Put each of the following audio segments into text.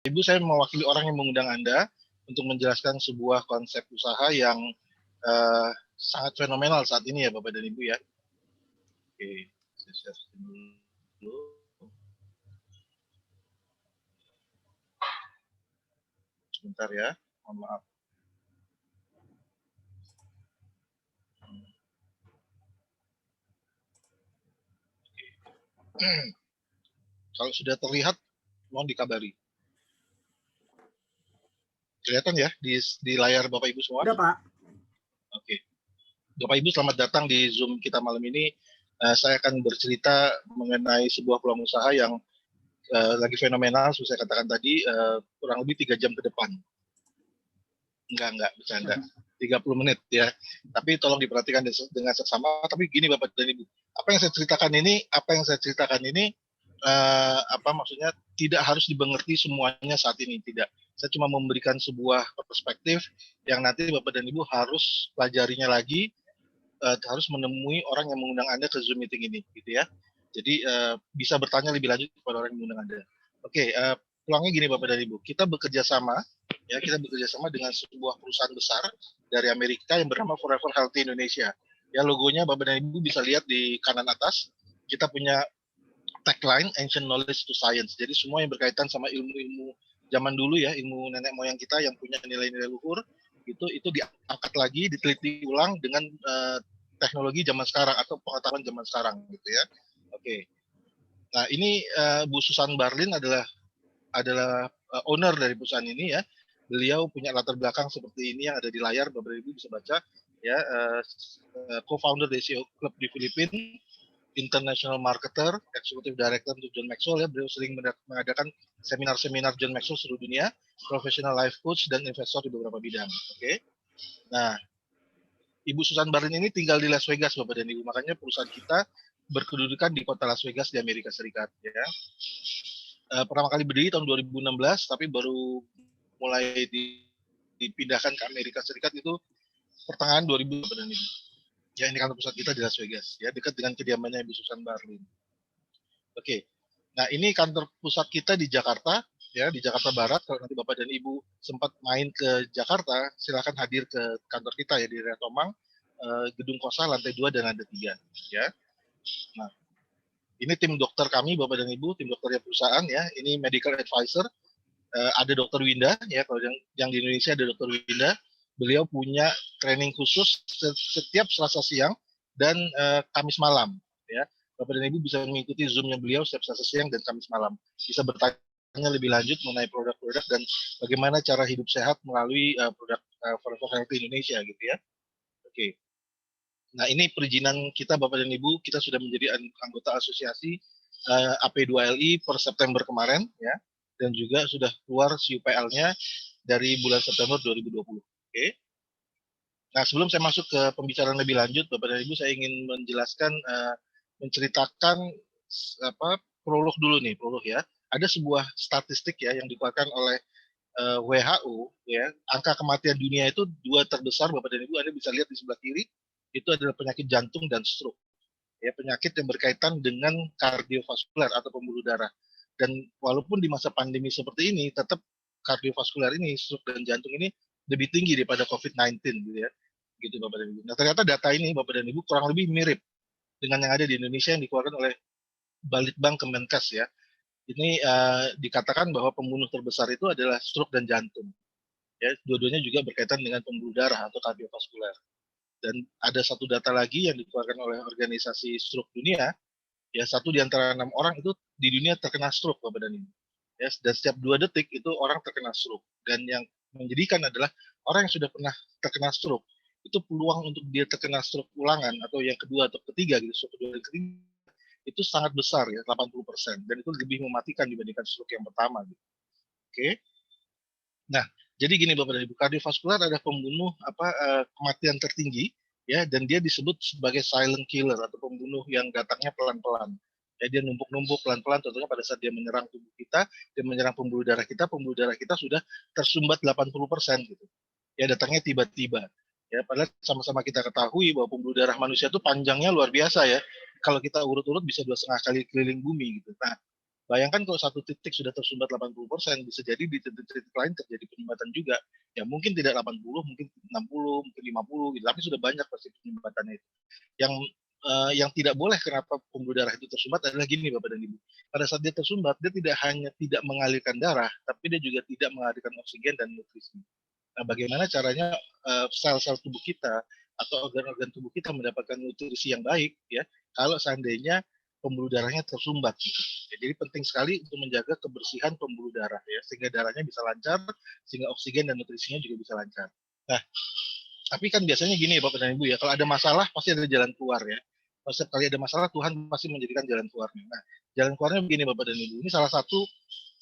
Ibu, saya mewakili orang yang mengundang Anda untuk menjelaskan sebuah konsep usaha yang sangat fenomenal saat ini ya Bapak dan Ibu ya. Oke, saya share dulu. Sebentar ya, mohon maaf. Kalau sudah terlihat, mohon dikabari. Kelihatan ya di layar Bapak Ibu semua? Udah, Pak. Oke. Bapak Ibu, selamat datang di Zoom kita malam ini. Saya akan bercerita mengenai sebuah peluang usaha yang lagi fenomenal, seperti saya katakan tadi, kurang lebih 3 jam ke depan. Enggak, bercanda. 30 menit ya. Tapi tolong diperhatikan dengan seksama. Tapi gini Bapak dan Ibu, apa yang saya ceritakan ini maksudnya tidak harus dimengerti semuanya saat ini, tidak. Saya cuma memberikan sebuah perspektif yang nanti Bapak dan Ibu harus pelajarinya lagi, harus menemui orang yang mengundang Anda ke Zoom meeting ini, gitu ya. Jadi bisa bertanya lebih lanjut kepada orang yang mengundang Anda. Oke, peluangnya gini Bapak dan Ibu, kita bekerja sama dengan sebuah perusahaan besar dari Amerika yang bernama Forever Healthy Indonesia. Ya, logonya Bapak dan Ibu bisa lihat di kanan atas. Kita punya tagline Ancient Knowledge to Science. Jadi semua yang berkaitan sama ilmu-ilmu zaman dulu ya, ilmu nenek moyang kita yang punya nilai-nilai luhur, itu diangkat lagi, diteliti ulang dengan teknologi zaman sekarang atau pengetahuan zaman sekarang gitu ya. Oke. Nah, ini Bu Susan Barlin adalah owner dari perusahaan ini ya. Beliau punya latar belakang seperti ini yang ada di layar, Bapak Ibu bisa baca ya. Co-founder dari CEO Club di Filipina, international marketer, executive director untuk John Maxwell ya. Beliau sering mengadakan seminar-seminar John Maxwell seluruh dunia, professional life coach dan investor di beberapa bidang. Oke. Nah, Ibu Susan Barlin ini tinggal di Las Vegas Bapak dan Ibu, makanya perusahaan kita berkedudukan di kota Las Vegas di Amerika Serikat ya. Pertama kali berdiri tahun 2016, tapi baru mulai dipindahkan ke Amerika Serikat itu pertengahan 2000 Bapak dan Ibu. Ya, ini kantor pusat kita di Las Vegas ya, dekat dengan kediamannya Ibu Susan Barlin. Oke. Nah, ini kantor pusat kita di Jakarta ya, di Jakarta Barat. Kalau nanti Bapak dan Ibu sempat main ke Jakarta, silakan hadir ke kantor kita ya di Area Tomang, Gedung Kosa lantai 2 dan lantai 3 ya. Nah, ini tim dokter kami Bapak dan Ibu, tim dokter perusahaan ya. Ini medical advisor. Ada Dokter Winda ya, kalau yang di Indonesia ada Dokter Winda. Beliau punya training khusus setiap Selasa siang dan Kamis malam ya. Bapak dan Ibu bisa mengikuti Zoom-nya beliau setiap Selasa siang dan Kamis malam. Bisa bertanya lebih lanjut mengenai produk-produk dan bagaimana cara hidup sehat melalui produk Forever Healthy Indonesia gitu ya. Oke. Nah, ini perizinan kita Bapak dan Ibu, kita sudah menjadi anggota asosiasi AP2LI per September kemarin ya, dan juga sudah keluar CUPL-nya dari bulan September 2020. Oke. Nah, sebelum saya masuk ke pembicaraan lebih lanjut, Bapak dan Ibu, saya ingin menjelaskan, menceritakan prolog dulu nih, prolog ya. Ada sebuah statistik ya yang dikeluarkan oleh WHO ya, angka kematian dunia itu 2 terbesar Bapak dan Ibu, Anda bisa lihat di sebelah kiri, itu adalah penyakit jantung dan stroke. Ya, penyakit yang berkaitan dengan kardiovaskular atau pembuluh darah. Dan walaupun di masa pandemi seperti ini, tetap kardiovaskular ini, stroke dan jantung ini lebih tinggi daripada COVID-19 gitu ya. Gitu Bapak dan Ibu. Nah, ternyata data ini Bapak dan Ibu kurang lebih mirip dengan yang ada di Indonesia yang dikeluarkan oleh Balitbank Kemenkes ya. Ini dikatakan bahwa pembunuh terbesar itu adalah stroke dan jantung. Ya, dua-duanya juga berkaitan dengan pembuluh darah atau kardiovaskular. Dan ada satu data lagi yang dikeluarkan oleh organisasi stroke dunia, ya 1 di antara 6 orang itu di dunia terkena stroke Bapak dan Ibu. Ya, dan setiap 2 detik itu orang terkena stroke. Dan yang menjadikan adalah orang yang sudah pernah terkena stroke, itu peluang untuk dia terkena stroke ulangan atau yang kedua atau ketiga gitu, stroke kedua dan ketiga, itu sangat besar ya, 80%. Dan itu lebih mematikan dibandingkan stroke yang pertama gitu. Oke. Nah, jadi gini Bapak dan Ibu, kardiovaskular adalah pembunuh kematian tertinggi ya, dan dia disebut sebagai silent killer atau pembunuh yang datangnya pelan-pelan. Ya, dia numpuk-numpuk pelan-pelan, contohnya pada saat dia menyerang tubuh kita, dia menyerang pembuluh darah kita sudah tersumbat 80% gitu. Ya, datangnya tiba-tiba. Ya, padahal sama-sama kita ketahui bahwa pembuluh darah manusia itu panjangnya luar biasa ya. Kalau kita urut-urut bisa 2,5 kali keliling bumi gitu. Nah, Bayangkan kalau satu titik sudah tersumbat 80%, bisa jadi di titik-titik lain terjadi penyumbatan juga. Ya mungkin tidak 80, mungkin 60, mungkin 50 gitu, tapi sudah banyak pasti penyumbatannya itu. Yang tidak boleh kenapa pembuluh darah itu tersumbat adalah gini Bapak dan Ibu. Pada saat dia tersumbat, dia tidak hanya tidak mengalirkan darah, tapi dia juga tidak mengalirkan oksigen dan nutrisi. Nah, bagaimana caranya sel-sel tubuh kita atau organ-organ tubuh kita mendapatkan nutrisi yang baik ya kalau seandainya pembuluh darahnya tersumbat gitu. Ya, jadi penting sekali untuk menjaga kebersihan pembuluh darah ya sehingga darahnya bisa lancar, sehingga oksigen dan nutrisinya juga bisa lancar. Nah, tapi kan biasanya gini ya Bapak dan Ibu ya, kalau ada masalah pasti ada jalan keluar ya. Setiap kali ada masalah Tuhan pasti menjadikan jalan keluarnya. Nah, jalan keluarnya begini Bapak dan Ibu. Ini salah satu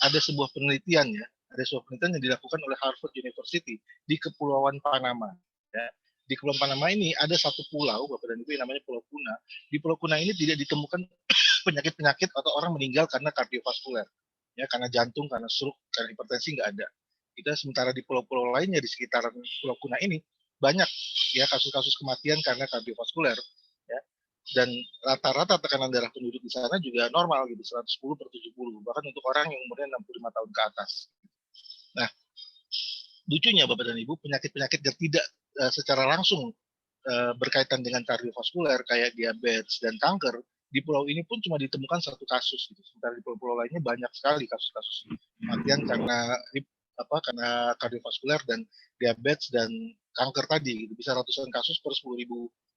ada sebuah penelitian ya, ada sebuah penelitian yang dilakukan oleh Harvard University di Kepulauan Panama. Ya. Di Kepulauan Panama ini ada satu pulau, Bapak dan Ibu, yang namanya Pulau Kuna. Di Pulau Kuna ini tidak ditemukan penyakit-penyakit atau orang meninggal karena kardiovaskuler, ya karena jantung, karena stroke, karena hipertensi nggak ada. Kita sementara di pulau-pulau lainnya di sekitaran Pulau Kuna ini banyak ya kasus-kasus kematian karena kardiovaskuler, ya. Dan rata-rata tekanan darah penduduk di sana juga normal gitu 110/70 bahkan untuk orang yang umurnya 65 tahun ke atas. Nah, lucunya Bapak dan Ibu, penyakit-penyakit yang tidak secara langsung berkaitan dengan kardiovaskuler kayak diabetes dan kanker di pulau ini pun cuma ditemukan satu kasus gitu. Sementara di pulau-pulau lainnya banyak sekali kasus-kasus kematian karena kardiovaskuler dan diabetes dan kanker tadi gitu. Bisa ratusan kasus per 10.000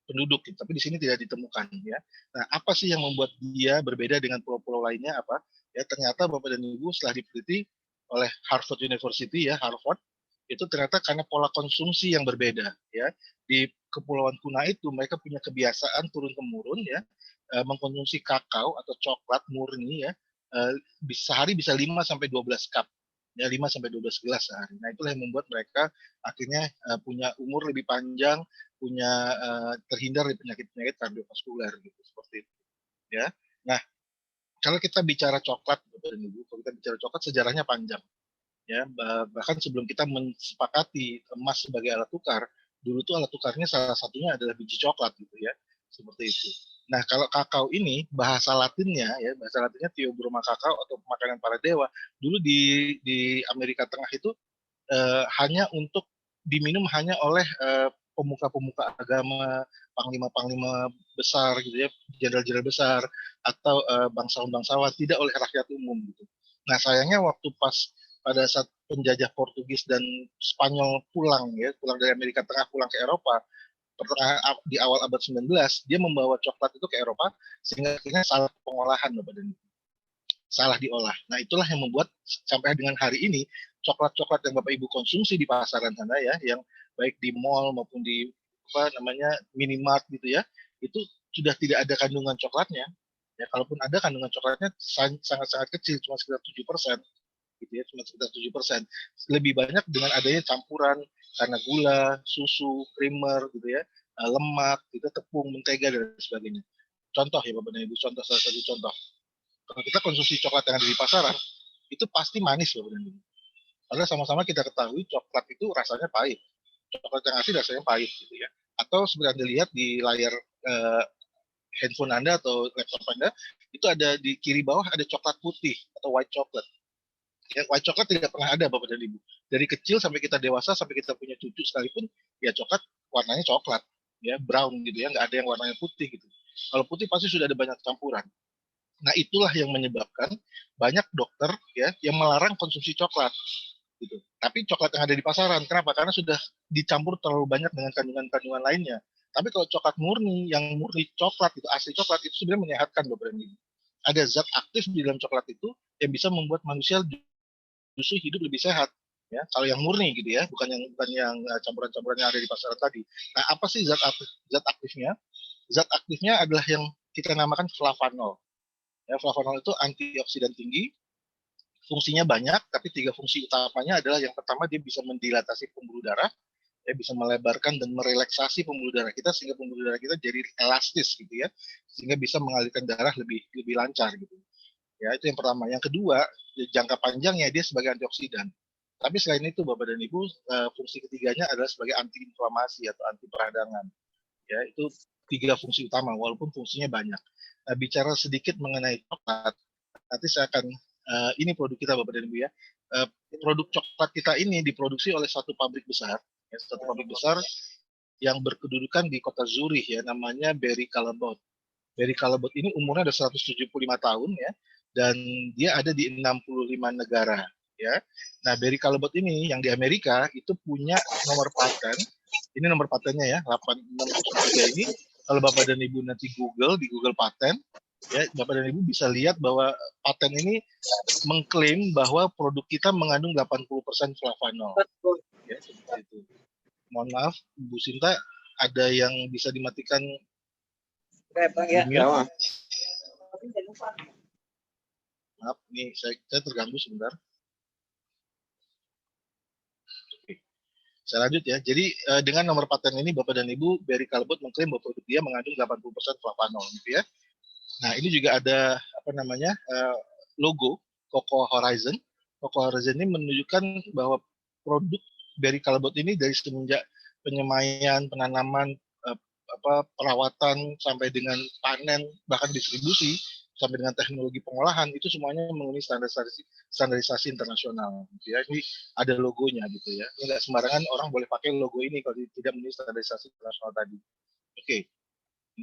penduduk gitu. Tapi di sini tidak ditemukan ya. Nah, apa sih yang membuat dia berbeda dengan pulau-pulau lainnya apa? Ya ternyata Bapak dan Ibu setelah diteliti oleh Harvard University ya, Harvard itu ternyata karena pola konsumsi yang berbeda ya. Di Kepulauan Kuna itu mereka punya kebiasaan turun temurun ya mengkonsumsi kakao atau coklat murni ya sehari bisa 5 sampai 12 cup ya 5 sampai 12 gelas sehari. Nah, itulah yang membuat mereka akhirnya punya umur lebih panjang, punya terhindar dari penyakit-penyakit kardiovaskuler gitu seperti itu ya. Nah, kalau kita bicara coklat Bapak dan Ibu, kalau kita bicara coklat sejarahnya panjang ya bahkan sebelum kita mensepakati emas sebagai alat tukar dulu tuh alat tukarnya salah satunya adalah biji coklat gitu ya seperti itu. Nah kalau kakao ini bahasa Latinnya ya bahasa Latinnya Theobroma kakao atau makanan para dewa dulu di Amerika Tengah itu hanya untuk diminum hanya oleh pemuka-pemuka agama, panglima-panglima besar gitu ya, jenderal-jenderal besar atau bangsawan-bangsawan, tidak oleh rakyat umum gitu. Nah sayangnya waktu pas pada saat penjajah Portugis dan Spanyol pulang ya, pulang dari Amerika Tengah pulang ke Eropa, di awal abad 19, dia membawa coklat itu ke Eropa sehingga akhirnya salah pengolahan Bapak dan Ibu, salah diolah. Nah itulah yang membuat sampai dengan hari ini coklat-coklat yang Bapak Ibu konsumsi di pasaran sana ya, yang baik di mall maupun di apa namanya minimart gitu ya, itu sudah tidak ada kandungan coklatnya. Ya, kalaupun ada kandungan coklatnya sangat-sangat kecil, cuma sekitar 7%, gitu ya, cuma sekitar 7%. Lebih banyak dengan adanya campuran karena gula, susu, creamer gitu ya, lemak, gitu, tepung, mentega dan sebagainya. Contoh ya Bapak dan Ibu, contoh salah satu contoh. Kalau kita konsumsi coklat yang ada di pasaran, itu pasti manis Bapak dan Ibu. Padahal sama-sama kita ketahui coklat itu rasanya pahit. Coklat yang asli rasanya pahit gitu ya. Atau seperti Anda lihat di layar handphone Anda atau laptop Anda, itu ada di kiri bawah ada coklat putih atau white chocolate. Ya, white coklat tidak pernah ada Bapak dan Ibu. Dari kecil sampai kita dewasa, sampai kita punya cucu sekalipun, ya coklat warnanya coklat, ya brown gitu ya, nggak ada yang warnanya putih gitu. Kalau putih pasti sudah ada banyak campuran. Nah, itulah yang menyebabkan banyak dokter ya yang melarang konsumsi coklat gitu. Tapi coklat yang ada di pasaran, kenapa? Karena sudah dicampur terlalu banyak dengan kandungan-kandungan lainnya. Tapi kalau coklat murni, yang murni coklat itu asli coklat itu sebenarnya menyehatkan Bapak dan Ibu. Ada zat aktif di dalam coklat itu yang bisa membuat manusia justru hidup lebih sehat. Ya, kalau yang murni gitu ya, bukan yang campuran-campuran yang ada di pasaran tadi. Nah, apa sih zat aktifnya? Zat aktifnya adalah yang kita namakan flavanol. Ya, flavanol itu antioksidan tinggi, fungsinya banyak, tapi 3 fungsi utamanya adalah yang pertama dia bisa mendilatasi pembuluh darah, ya bisa melebarkan dan merelaksasi pembuluh darah kita sehingga pembuluh darah kita jadi elastis gitu ya, sehingga bisa mengalirkan darah lebih lebih lancar gitu. Ya, itu yang pertama. Yang kedua, jangka panjangnya dia sebagai antioksidan. Tapi selain itu Bapak dan Ibu, fungsi ketiganya adalah sebagai antiinflamasi atau anti peradangan. Ya, itu 3 fungsi utama walaupun fungsinya banyak. Nah, bicara sedikit mengenai coklat, nanti saya akan ini produk kita Bapak dan Ibu ya. Produk coklat kita ini diproduksi oleh satu pabrik besar, ya, satu pabrik besar yang berkedudukan di kota Zurich ya, namanya Berry Callebaut. Berry Callebaut ini umurnya ada 175 tahun ya, dan dia ada di 65 negara ya. Nah, Berry Callebaut ini yang di Amerika itu punya nomor paten. Ini nomor patennya ya, 8693 ini. Kalau Bapak dan Ibu nanti di Google paten, ya Bapak dan Ibu bisa lihat bahwa paten ini mengklaim bahwa produk kita mengandung 80% flavanol. Ya, seperti itu. Mohon maaf, Bu Sinta, ada yang bisa dimatikan? Ya. Maaf, ini saya terganggu sebentar. Oke. Saya lanjut ya. Jadi dengan nomor paten ini Bapak dan Ibu, Berry Callebaut mengklaim bahwa produk dia mengandung 80% flavanol, gitu ya. Nah, ini juga ada logo Cocoa Horizon. Cocoa Horizon ini menunjukkan bahwa produk Berry Callebaut ini dari semenjak penyemaian, penanaman, perawatan sampai dengan panen, bahkan distribusi sampai dengan teknologi pengolahan itu semuanya memenuhi standarisasi internasional. Gitu ya. Ini ada logonya gitu ya. Ini nggak sembarangan orang boleh pakai logo ini kalau tidak memenuhi standarisasi internasional tadi. Oke,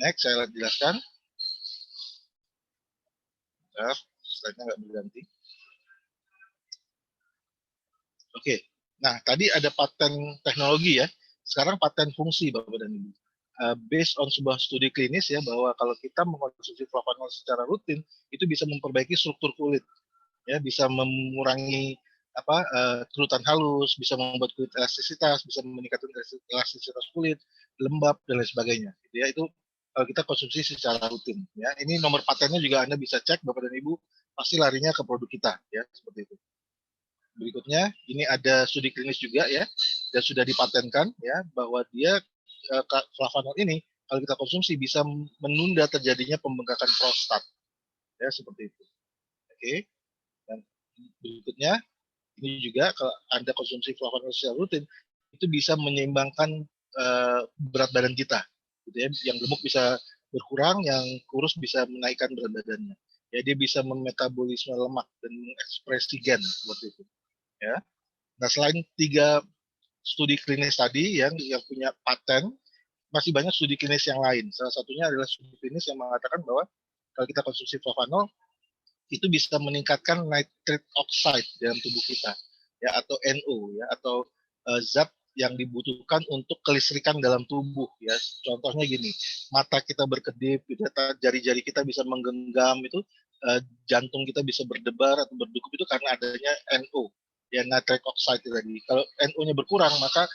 next saya jelaskan. Slide-nya nggak berganti. Oke, nah tadi ada paten teknologi ya. Sekarang paten fungsi Bapak dan Ibu. Based on sebuah studi klinis ya, bahwa kalau kita mengkonsumsi flavanol secara rutin, itu bisa memperbaiki struktur kulit, ya, bisa mengurangi kerutan halus, bisa membuat kulit elastisitas, bisa meningkatkan elastisitas kulit, lembab dan lain sebagainya. Gitu ya, itu kalau kita konsumsi secara rutin. Ya, ini nomor patennya juga Anda bisa cek Bapak dan Ibu, pasti larinya ke produk kita, ya seperti itu. Berikutnya, ini ada studi klinis juga ya, dan sudah dipatenkan ya bahwa dia flavanol ini kalau kita konsumsi bisa menunda terjadinya pembengkakan prostat, ya seperti itu. Oke, dan berikutnya ini juga kalau Anda konsumsi flavanol secara rutin itu bisa menyeimbangkan berat badan kita, gitu ya. Yang gemuk bisa berkurang, yang kurus bisa menaikkan berat badannya. Ya, dia bisa memetabolisme lemak dan mengekspresi gen seperti itu. Ya. Nah, selain 3 studi klinis tadi yang punya paten, masih banyak studi klinis yang lain. Salah satunya adalah studi klinis yang mengatakan bahwa kalau kita konsumsi flavanol itu bisa meningkatkan nitrate oxide dalam tubuh kita, ya, atau NO, ya, atau zat yang dibutuhkan untuk kelistrikan dalam tubuh, ya. Contohnya gini, mata kita berkedip, jari-jari kita bisa menggenggam, itu jantung kita bisa berdebar atau berdegup itu karena adanya NO, ya, nitrate oxide tadi. Kalau NO-nya berkurang, maka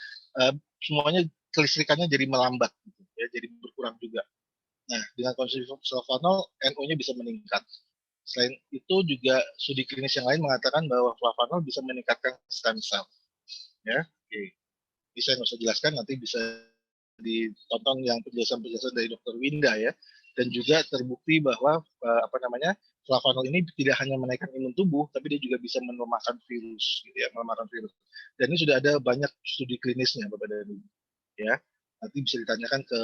semuanya kelistrikannya jadi melambat, gitu, ya, jadi berkurang juga. Nah, dengan konsumsi flavanol, NO-nya bisa meningkat. Selain itu juga studi klinis yang lain mengatakan bahwa flavanol bisa meningkatkan stem cell. Ya, oke. Ini saya nggak usah jelaskan, nanti bisa ditonton yang penjelasan-penjelasan dari Dr. Winda ya. Dan juga terbukti bahwa flavanol ini tidak hanya menaikkan imun tubuh, tapi dia juga bisa melemahkan virus, gitu ya, melemahkan virus. Dan ini sudah ada banyak studi klinisnya, Bapak dan Ibu. Ya, nanti bisa ditanyakan ke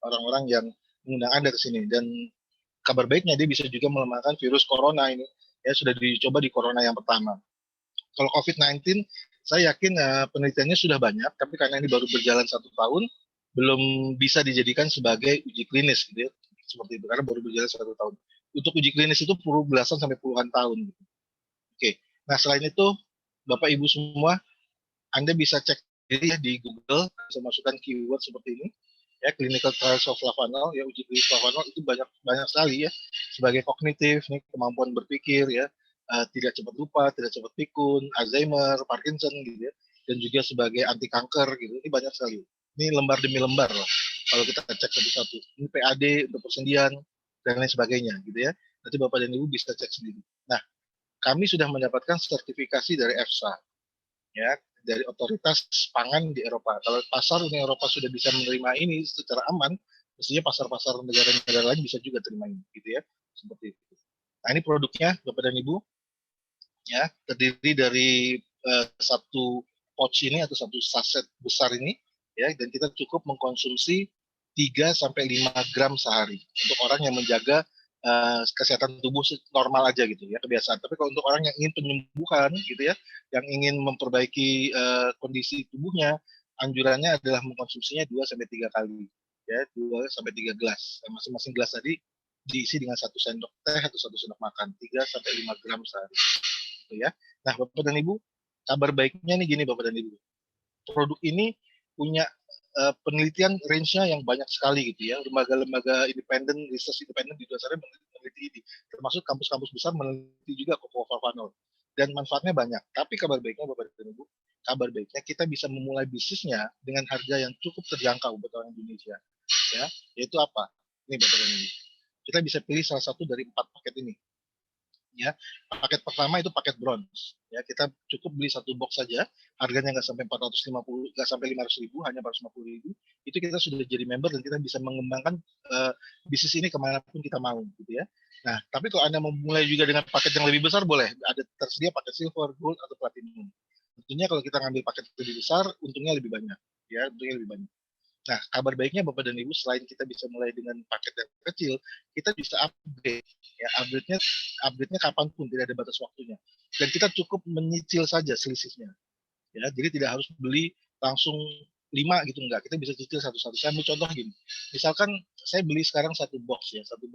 orang-orang yang mengundang Anda ke sini. Dan kabar baiknya dia bisa juga melemahkan virus corona ini, ya, sudah dicoba di corona yang pertama. Kalau COVID-19 saya yakin penelitiannya sudah banyak, tapi karena ini baru berjalan 1 tahun belum bisa dijadikan sebagai uji klinis, gitu ya, seperti itu, karena baru berjalan 1 tahun. Untuk uji klinis itu perlu belasan sampai puluhan tahun, gitu. Oke, nah selain itu Bapak Ibu semua, Anda bisa cek sendiri ya di Google, bisa masukkan keyword seperti ini ya, clinical trials of flavanol, ya, uji klinis flavanol itu banyak sekali ya, sebagai kognitif nih, kemampuan berpikir ya, tidak cepat lupa, tidak cepat pikun, Alzheimer, Parkinson gitu ya, dan juga sebagai anti kanker gitu. Ini banyak sekali. Ini lembar demi lembar lah kalau kita cek satu-satu. Ini PAD untuk persendian dan lain sebagainya gitu ya. Nanti Bapak dan Ibu bisa cek sendiri. Nah, kami sudah mendapatkan sertifikasi dari EFSA ya, dari otoritas pangan di Eropa. Kalau pasar Uni Eropa sudah bisa menerima ini secara aman, mestinya pasar-pasar negara-negara lain bisa juga terima ini, gitu ya, seperti itu. Nah, ini produknya, Bapak dan Ibu, ya, terdiri dari satu pouch ini atau satu saset besar ini, ya, dan kita cukup mengkonsumsi 3 sampai 5 gram sehari untuk orang yang menjaga kesehatan tubuh normal aja gitu ya, kebiasaan. Tapi kalau untuk orang yang ingin penyembuhan gitu ya, yang ingin memperbaiki kondisi tubuhnya, anjurannya adalah mengkonsumsinya 2 sampai 3 kali ya, 2 sampai 3 gelas. Masing-masing gelas tadi diisi dengan 1 sendok teh atau 1 sendok makan, 3 sampai 5 gram sehari gitu ya. Nah, Bapak dan Ibu, kabar baiknya nih gini Bapak dan Ibu. Produk ini punya penelitian range-nya yang banyak sekali gitu ya. Lembaga-lembaga independen, research independen di dasarnya meneliti ini. Termasuk kampus-kampus besar meneliti juga kokofavanol. Dan manfaatnya banyak. Tapi kabar baiknya Bapak dan Ibu, kabar baiknya kita bisa memulai bisnisnya dengan harga yang cukup terjangkau buat orang Indonesia. Ya, yaitu apa? Ini Bapak dan Ibu. Kita bisa pilih salah satu dari 4 paket ini. Ya, paket pertama itu paket bronze. Ya, kita cukup beli 1 box saja, harganya nggak sampai 450, nggak sampai 500.000, hanya 450.000. Itu kita sudah jadi member dan kita bisa mengembangkan bisnis ini kemanapun kita mau, gitu ya. Nah, tapi kalau Anda mau mulai juga dengan paket yang lebih besar, boleh. Ada tersedia paket silver, gold, atau platinum. Tentunya kalau kita ngambil paket lebih besar, untungnya lebih banyak. Ya, untungnya lebih banyak. Nah, kabar baiknya Bapak dan Ibu, selain kita bisa mulai dengan paket yang kecil, kita bisa upgrade. Ya, upgrade-nya kapanpun, tidak ada batas waktunya. Dan kita cukup menyicil saja selisihnya. Ya, jadi tidak harus beli langsung 5 gitu, enggak. Kita bisa cicil satu-satu. Saya ambil contoh gini. Misalkan saya beli sekarang 1 box ya, 1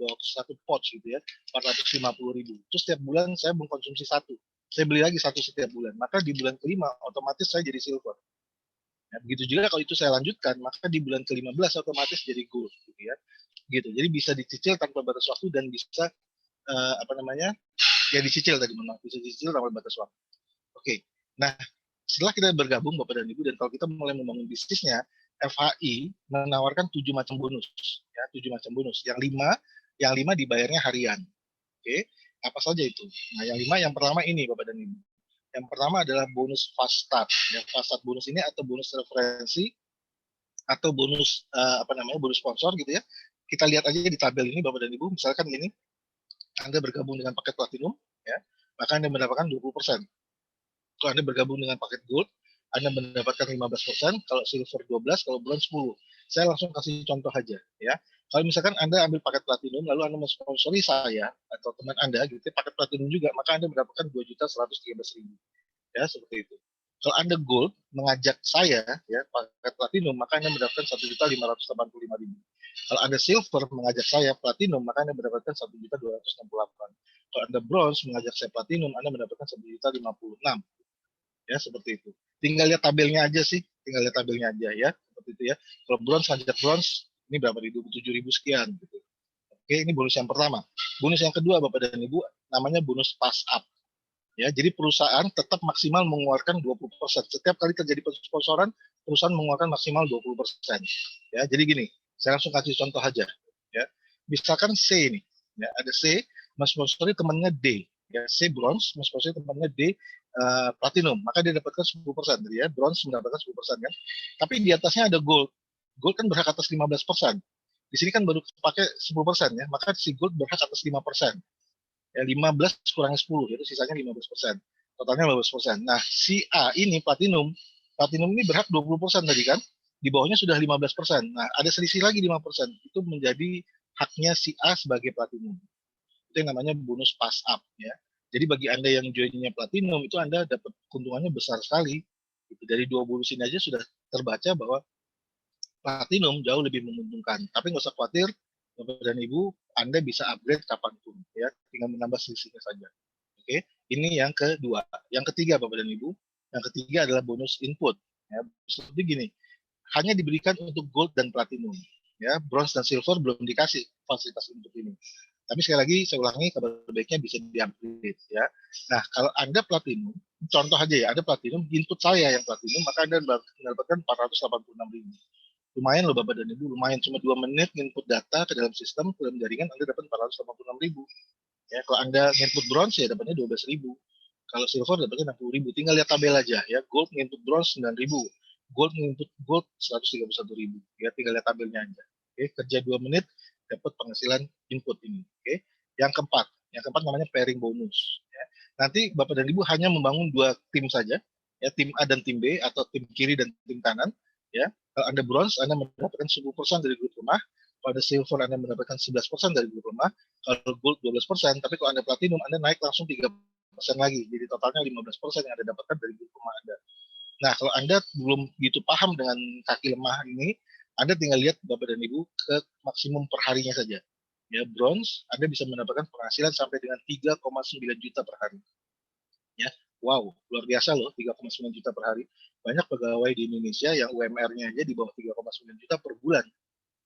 pouch gitu ya, 450.000. Terus setiap bulan saya mengkonsumsi 1. Saya beli lagi 1 setiap bulan. Maka di bulan kelima otomatis saya jadi silver. Ya, begitu juga kalau itu saya lanjutkan, maka di bulan ke-15 otomatis jadi gold gitu ya. Gitu. Jadi bisa dicicil tanpa batas waktu dan bisa apa namanya? Ya dicicil tadi memang bisa dicicil tanpa batas waktu. Oke. Nah, setelah kita bergabung Bapak dan Ibu dan kalau kita mulai membangun bisnisnya, FHI menawarkan 7 macam bonus ya, 7 macam bonus. Yang 5 dibayarnya harian. Oke. Apa saja itu? Nah, yang 5 yang pertama ini Bapak dan Ibu. Yang pertama adalah bonus fast start. Ya, fast start bonus ini atau bonus referensi atau bonus apa namanya bonus sponsor gitu ya. Kita lihat aja di tabel ini Bapak dan Ibu. Misalkan ini Anda bergabung dengan paket platinum, ya, maka Anda mendapatkan 20%. Kalau Anda bergabung dengan paket gold, Anda mendapatkan 15%. Kalau silver 12, kalau bronze 10. Saya langsung kasih contoh aja, ya. Kalau misalkan Anda ambil paket platinum, lalu Anda mensponsori saya atau teman Anda, gitu, paket platinum juga, maka Anda mendapatkan 2.113.000. Ya, seperti itu. Kalau Anda gold mengajak saya ya paket platinum, maka Anda mendapatkan 1.585.000. Kalau Anda silver mengajak saya platinum, maka Anda mendapatkan 1.268. Kalau Anda bronze mengajak saya platinum, Anda mendapatkan 1.056. Ya, seperti itu. Tinggal lihat tabelnya aja sih, tinggal lihat tabelnya aja ya, seperti itu ya. Kalau bronze ngajak bronze, ini berapa ribu? 7.000 sekian gitu. Oke, ini bonus yang pertama. Bonus yang kedua Bapak dan Ibu namanya bonus pass up. Ya, jadi perusahaan tetap maksimal mengeluarkan 20%. Setiap kali terjadi sponsoran, perusahaan mengeluarkan maksimal 20%. Ya, jadi gini, saya langsung kasih contoh aja. Ya, misalkan C ini, ya, ada C, mensponsori temannya D. Ya, C bronze, mensponsori temannya D platinum, maka dia dapatkan 10%. Jadi ya, bronze mendapatkan 10% kan. Tapi di atasnya ada gold. Gold kan berhak atas 15%. Di sini kan baru pakai 10% ya, maka si gold berhak atas 5%. Ya, 15 kurangi 10, itu sisanya 15%. Totalnya 15%. Nah, si A ini platinum ini berhak 20% tadi kan, di bawahnya sudah 15%. Nah, ada selisih lagi 5%, itu menjadi haknya si A sebagai platinum. Itu yang namanya bonus pass up ya. Jadi bagi Anda yang joinnya platinum, itu Anda dapat keuntungannya besar sekali. Dari 2 bonus ini aja sudah terbaca bahwa platinum jauh lebih menguntungkan. Tapi nggak usah khawatir, Bapak dan Ibu, Anda bisa upgrade kapanpun, ya, tinggal menambah selisihnya saja. Oke, ini yang kedua. Yang ketiga, Bapak dan Ibu, yang ketiga adalah bonus input. Ya, seperti gini, hanya diberikan untuk gold dan platinum. Ya, bronze dan silver belum dikasih fasilitas input ini. Tapi sekali lagi, saya ulangi, kabar baiknya bisa di-upgrade. Ya. Nah, kalau Anda platinum, contoh aja ya, ada platinum, input saya yang platinum, maka Anda mendapatkan 486.000. Lumayan loh Bapak dan Ibu, lumayan cuma 2 menit input data ke dalam sistem, ke dalam jaringan Anda dapat 486.000. Ya, kalau Anda input bronze ya dapatnya 12.000. Kalau silver dapatnya 60.000. Tinggal lihat tabel aja ya. Gold input bronze 9.000. Gold input gold 131.000. Ya, tinggal lihat tabelnya aja. Oke, kerja 2 menit dapat penghasilan input ini. Oke. Yang keempat namanya pairing bonus. Ya. Nanti Bapak dan Ibu hanya membangun 2 tim saja, ya, tim A dan tim B atau tim kiri dan tim kanan. Ya, kalau Anda bronze, Anda mendapatkan 10% dari grup rumah. Pada silver Anda mendapatkan 11% dari grup lemah, kalau gold 12%, tapi kalau Anda platinum Anda naik langsung 3% lagi, jadi totalnya 15% yang Anda dapatkan dari grup lemah Anda. Nah, kalau Anda belum begitu paham dengan kaki lemah ini, Anda tinggal lihat Bapak dan Ibu ke maksimum perharinya saja. Ya, bronze Anda bisa mendapatkan penghasilan sampai dengan 3,9 juta per hari. Ya, wow, luar biasa loh, 3,9 juta per hari. Banyak pegawai di Indonesia yang UMR-nya aja di bawah 3,9 juta per bulan.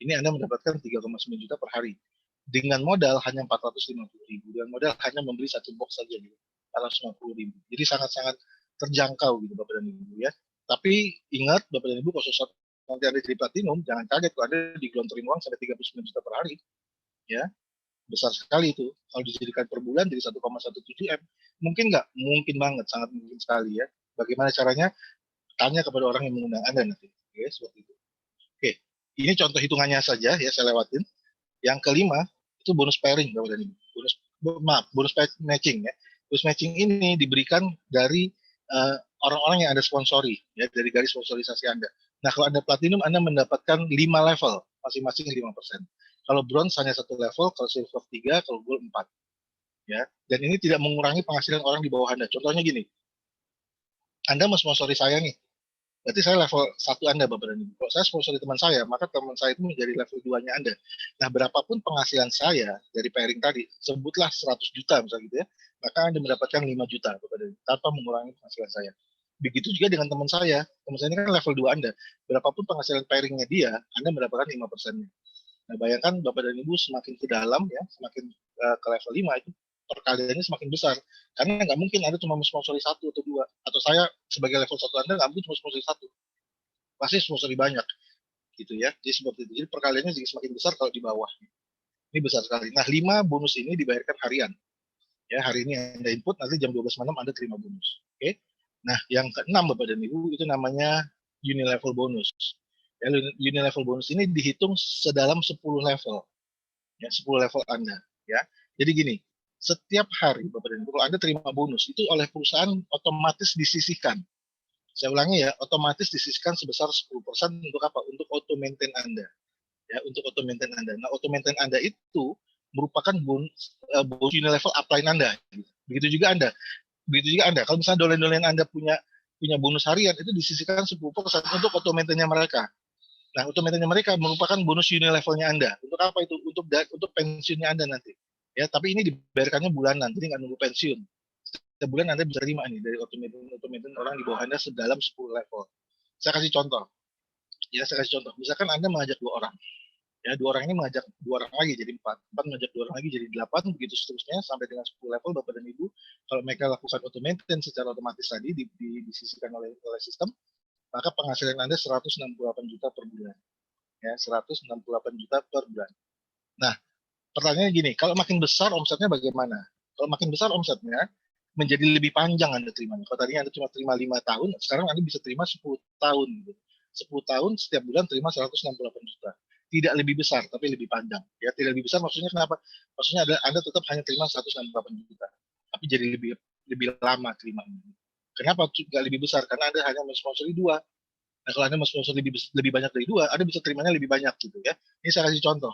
Ini Anda mendapatkan 3,9 juta per hari. Dengan modal hanya 450.000. Dengan modal hanya membeli satu box saja gitu. 450.000. Jadi sangat-sangat terjangkau gitu Bapak dan Ibu ya. Tapi ingat Bapak dan Ibu, kalau sesuatu nanti Anda jadi platinum, jangan kaget kalau Anda digelontorin uang sampai 39 juta per hari. Ya, besar sekali itu. Kalau dijadikan per bulan jadi 1,17 M. Mungkin nggak? Mungkin banget, sangat mungkin sekali ya. Bagaimana caranya? Tanya kepada orang yang mengundang Anda nanti. Oke, seperti itu. Oke, ini contoh hitungannya saja ya, saya lewatin. Yang kelima itu bonus pairing Bapak dan Ibu. Bonus matching ya. Bonus matching ini diberikan dari orang-orang yang Anda sponsori ya, dari garis sponsorisasi Anda. Nah, kalau Anda platinum Anda mendapatkan 5 level, masing-masing 5%. Kalau bronze hanya 1 level, kalau silver 3, kalau gold 4. Ya. Dan ini tidak mengurangi penghasilan orang di bawah Anda. Contohnya gini. Anda mau sponsori saya nih. Berarti saya level 1 Anda, Bapak dan Ibu. Kalau saya sponsori teman saya, maka teman saya itu menjadi level 2-nya Anda. Nah, berapapun penghasilan saya dari pairing tadi, sebutlah 100 juta misalnya gitu ya, maka Anda mendapatkan 5 juta, Bapak dan Ibu, tanpa mengurangi penghasilan saya. Begitu juga dengan teman saya. Teman saya ini kan level 2 Anda. Berapapun penghasilan pairingnya dia, Anda mendapatkan 5%-nya. Nah, bayangkan Bapak dan Ibu semakin ke dalam ya, semakin ke level 5 itu perkaliannya semakin besar. Karena nggak mungkin Anda cuma sponsori 1 atau 2. Atau saya sebagai level 1 Anda nggak mungkin cuma sponsori 1. Pasti sponsori banyak. Gitu ya. Jadi seperti itu. Jadi perkaliannya jadi semakin besar kalau di bawah. Ini besar sekali. Nah, 5 bonus ini dibayarkan harian. Ya, hari ini Anda input, nanti jam 12 malam Anda terima bonus. Oke. Nah, yang keenam Bapak dan Ibu itu namanya unilevel bonus. Ya, unilevel bonus ini dihitung sedalam 10 level. Ya, 10 level Anda. Ya. Jadi gini, setiap hari Bapak dan Ibu, kalau Anda terima bonus, itu oleh perusahaan otomatis disisihkan. Saya ulangi ya, otomatis disisihkan sebesar 10% untuk apa? Untuk auto maintain Anda. Ya, untuk auto maintain Anda. Nah, auto maintain Anda itu merupakan bonus unilevel upline Anda. Begitu juga Anda. Begitu juga Anda. Kalau misalnya dolen-dolen Anda punya bonus harian, itu disisihkan 10% untuk auto maintain-nya mereka. Nah, auto maintain-nya mereka merupakan bonus unilevelnya Anda. Untuk apa itu? Untuk pensiunnya Anda nanti. Ya, tapi ini dibayarkannya bulanan, jadi nggak nunggu pensiun. Setiap bulan Anda bisa terima nih dari auto maintain orang di bawah Anda sedalam 10 level. Saya kasih contoh. Ya, saya kasih contoh. Misalkan Anda mengajak 2 orang. Ya, 2 orang ini mengajak 2 orang lagi jadi 4. 4 mengajak 2 orang lagi jadi 8, begitu seterusnya sampai dengan 10 level Bapak dan Ibu. Kalau mereka lakukan auto maintain secara otomatis tadi disisihkan oleh sistem, maka penghasilan Anda 168 juta per bulan. Ya, 168 juta per bulan. Nah, pertanyaannya gini, kalau makin besar omsetnya bagaimana? Kalau makin besar omsetnya, menjadi lebih panjang Anda terimanya. Kalau tadinya Anda cuma terima 5 tahun, sekarang Anda bisa terima 10 tahun. Gitu. 10 tahun setiap bulan terima 168 juta. Tidak lebih besar, tapi lebih panjang. Ya, tidak lebih besar maksudnya kenapa? Maksudnya Anda tetap hanya terima 168 juta. Tapi jadi lebih lama terimanya. Kenapa nggak lebih besar? Karena Anda hanya mensponsori 2. Nah, kalau Anda mensponsori lebih banyak dari 2, Anda bisa terimanya lebih banyak gitu ya. Ini saya kasih contoh.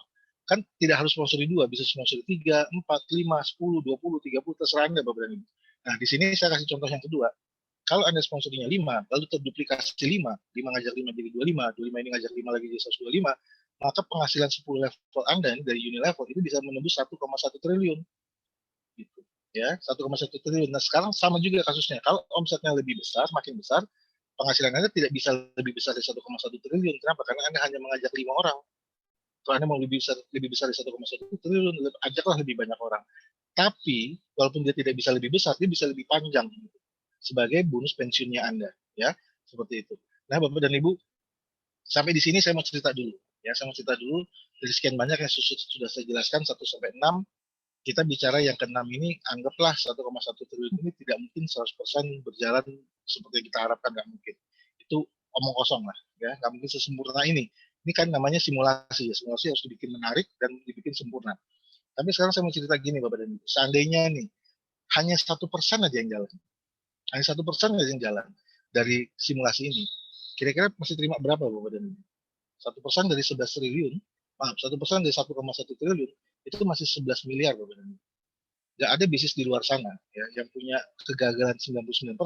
Kan tidak harus sponsori 2, bisa sponsori 3, 4, 5, 10, 20, 30, terserah Anda Bapak dan Ibu. Nah, di sini saya kasih contoh yang kedua. Kalau Anda sponsorinya 5, lalu terduplikasi 5, 5 ngajak 5 jadi 25, 25 ini ngajak 5 lagi jadi 125, maka penghasilan 10 level Anda ini dari unilevel itu bisa menembus 1,1 triliun. Gitu. Ya, 1,1 triliun. Nah, sekarang sama juga kasusnya. Kalau omsetnya lebih besar, makin besar, penghasilan Anda tidak bisa lebih besar dari 1,1 triliun. Kenapa? Karena Anda hanya mengajak 5 orang. Kalau Anda mau lebih besar dari 1,1 triliun, ajaklah lebih banyak orang. Tapi, walaupun dia tidak bisa lebih besar, dia bisa lebih panjang. Gitu. Sebagai bonus pensiunnya Anda. Ya, seperti itu. Nah, Bapak dan Ibu, sampai di sini saya mau cerita dulu. Ya, saya mau cerita dulu. Dari sekian banyak yang sudah saya jelaskan, 1-6, kita bicara yang ke-6 ini, anggaplah 1,1 triliun ini tidak mungkin 100% berjalan seperti yang kita harapkan, nggak mungkin. Itu omong kosong lah, ya, nggak mungkin sesempurna ini. Ini kan namanya simulasi, ya, simulasi harus dibikin menarik dan dibikin sempurna. Tapi sekarang saya mau cerita gini, Bapak dan Ibu, seandainya nih, hanya 1% aja yang jalan, hanya 1% aja yang jalan dari simulasi ini, kira-kira masih terima berapa, Bapak dan Ibu? 1% dari 11 triliun, maaf 1% dari 1,1 triliun itu masih 11 miliar Bapak dan Ibu. Nggak ada bisnis di luar sana ya yang punya kegagalan 99%,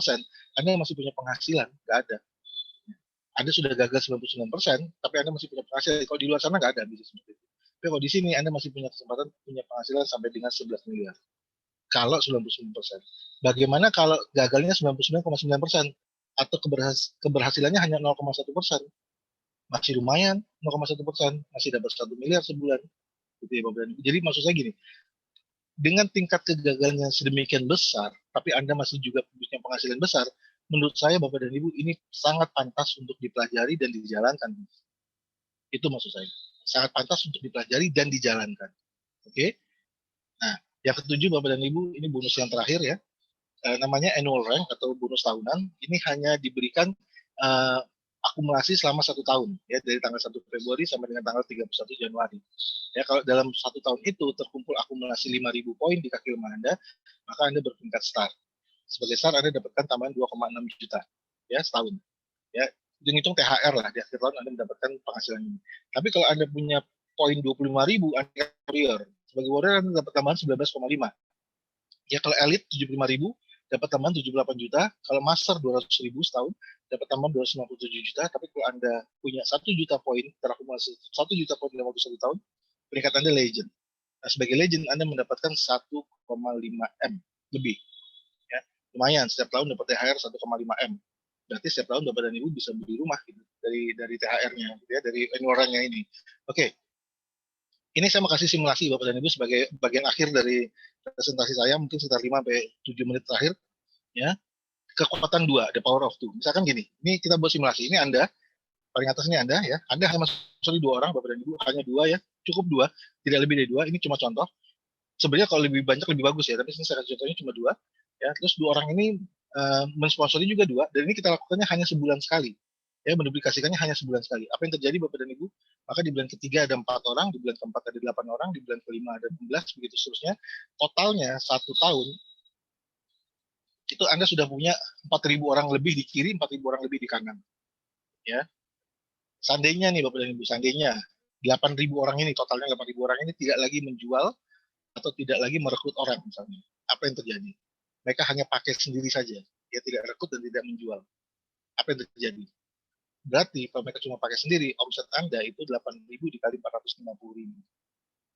Anda masih punya penghasilan, nggak ada. Anda sudah gagal 99%, tapi Anda masih punya penghasilan. Kalau di luar sana nggak ada bisnis seperti itu. Tapi kalau di sini Anda masih punya kesempatan punya penghasilan sampai dengan 11 miliar. Kalau 99%. Bagaimana kalau gagalnya 99,9% atau keberhasilannya hanya 0,1%? Masih lumayan, 0,1%, masih dapat 1 miliar sebulan. Gitu ya, Bapak dan Ibu. Jadi maksud saya gini, dengan tingkat kegagalannya sedemikian besar, tapi Anda masih juga punya penghasilan besar, menurut saya Bapak dan Ibu ini sangat pantas untuk dipelajari dan dijalankan. Itu maksud saya. Sangat pantas untuk dipelajari dan dijalankan. Oke? Nah, yang ketujuh Bapak dan Ibu, ini bonus yang terakhir ya. Namanya annual rank atau bonus tahunan. Ini hanya diberikan akumulasi selama 1 tahun ya, dari tanggal 1 Februari sampai dengan tanggal 31 Januari. Ya, kalau dalam 1 tahun itu terkumpul akumulasi 5.000 poin di kaki lima Anda, maka Anda bertingkat star. Sebagai star Anda dapatkan tambahan 2,6 juta ya setahun. Ya, hitung THR lah di akhir tahun Anda mendapatkan penghasilan ini. Tapi kalau Anda punya poin 25.000, Anda warrior. Sebagai warrior Anda dapat tambahan 19,5. Ya, kalau elit 75.000 dapat tambahan 78 juta, kalau master 200.000 setahun dapat tambahan 297 juta, tapi kalau Anda punya 1 juta poin terakumulasi 1 juta poin dalam waktu 1 tahun, peringkat Anda legend. Nah, sebagai legend Anda mendapatkan 1,5 M lebih. Ya, lumayan setiap tahun dapat THR 1,5 M. Berarti setiap tahun Bapak dan Ibu bisa beli rumah gitu, dari THR-nya gitu ya, dari annual-nya ini. Oke. Ini saya mau kasih simulasi Bapak dan Ibu sebagai bagian akhir dari presentasi saya, mungkin sekitar 5 sampai 7 menit terakhir ya. Kekuatan 2, the power of 2. Misalkan gini, ini kita buat simulasi. Ini Anda, paling atas ini Anda ya. Anda hanya masuk 2 orang Bapak dan Ibu, hanya 2 ya. Cukup 2, tidak lebih dari 2. Ini cuma contoh. Sebenarnya kalau lebih banyak lebih bagus ya, tapi ini saya kasih contohnya cuma 2 ya. Terus 2 orang ini mensponsori juga 2, dan ini kita lakukannya hanya sebulan sekali. Ya, menduplikasikannya hanya sebulan sekali. Apa yang terjadi Bapak dan Ibu? Maka di bulan ketiga ada 4 orang, di bulan keempat ada 8 orang, di bulan kelima ada 16, begitu seterusnya. Totalnya 1 tahun itu Anda sudah punya 4.000 orang lebih di kiri, 4.000 orang lebih di kanan. Ya. Seandainya nih Bapak dan Ibu, seandainya 8.000 orang ini, totalnya 8.000 orang ini tidak lagi menjual atau tidak lagi merekrut orang misalnya. Apa yang terjadi? Mereka hanya pakai sendiri saja. Dia tidak rekrut dan tidak menjual. Apa yang terjadi? Berarti kalau mereka cuma pakai sendiri, omset Anda itu 8.000 dikali 450.000.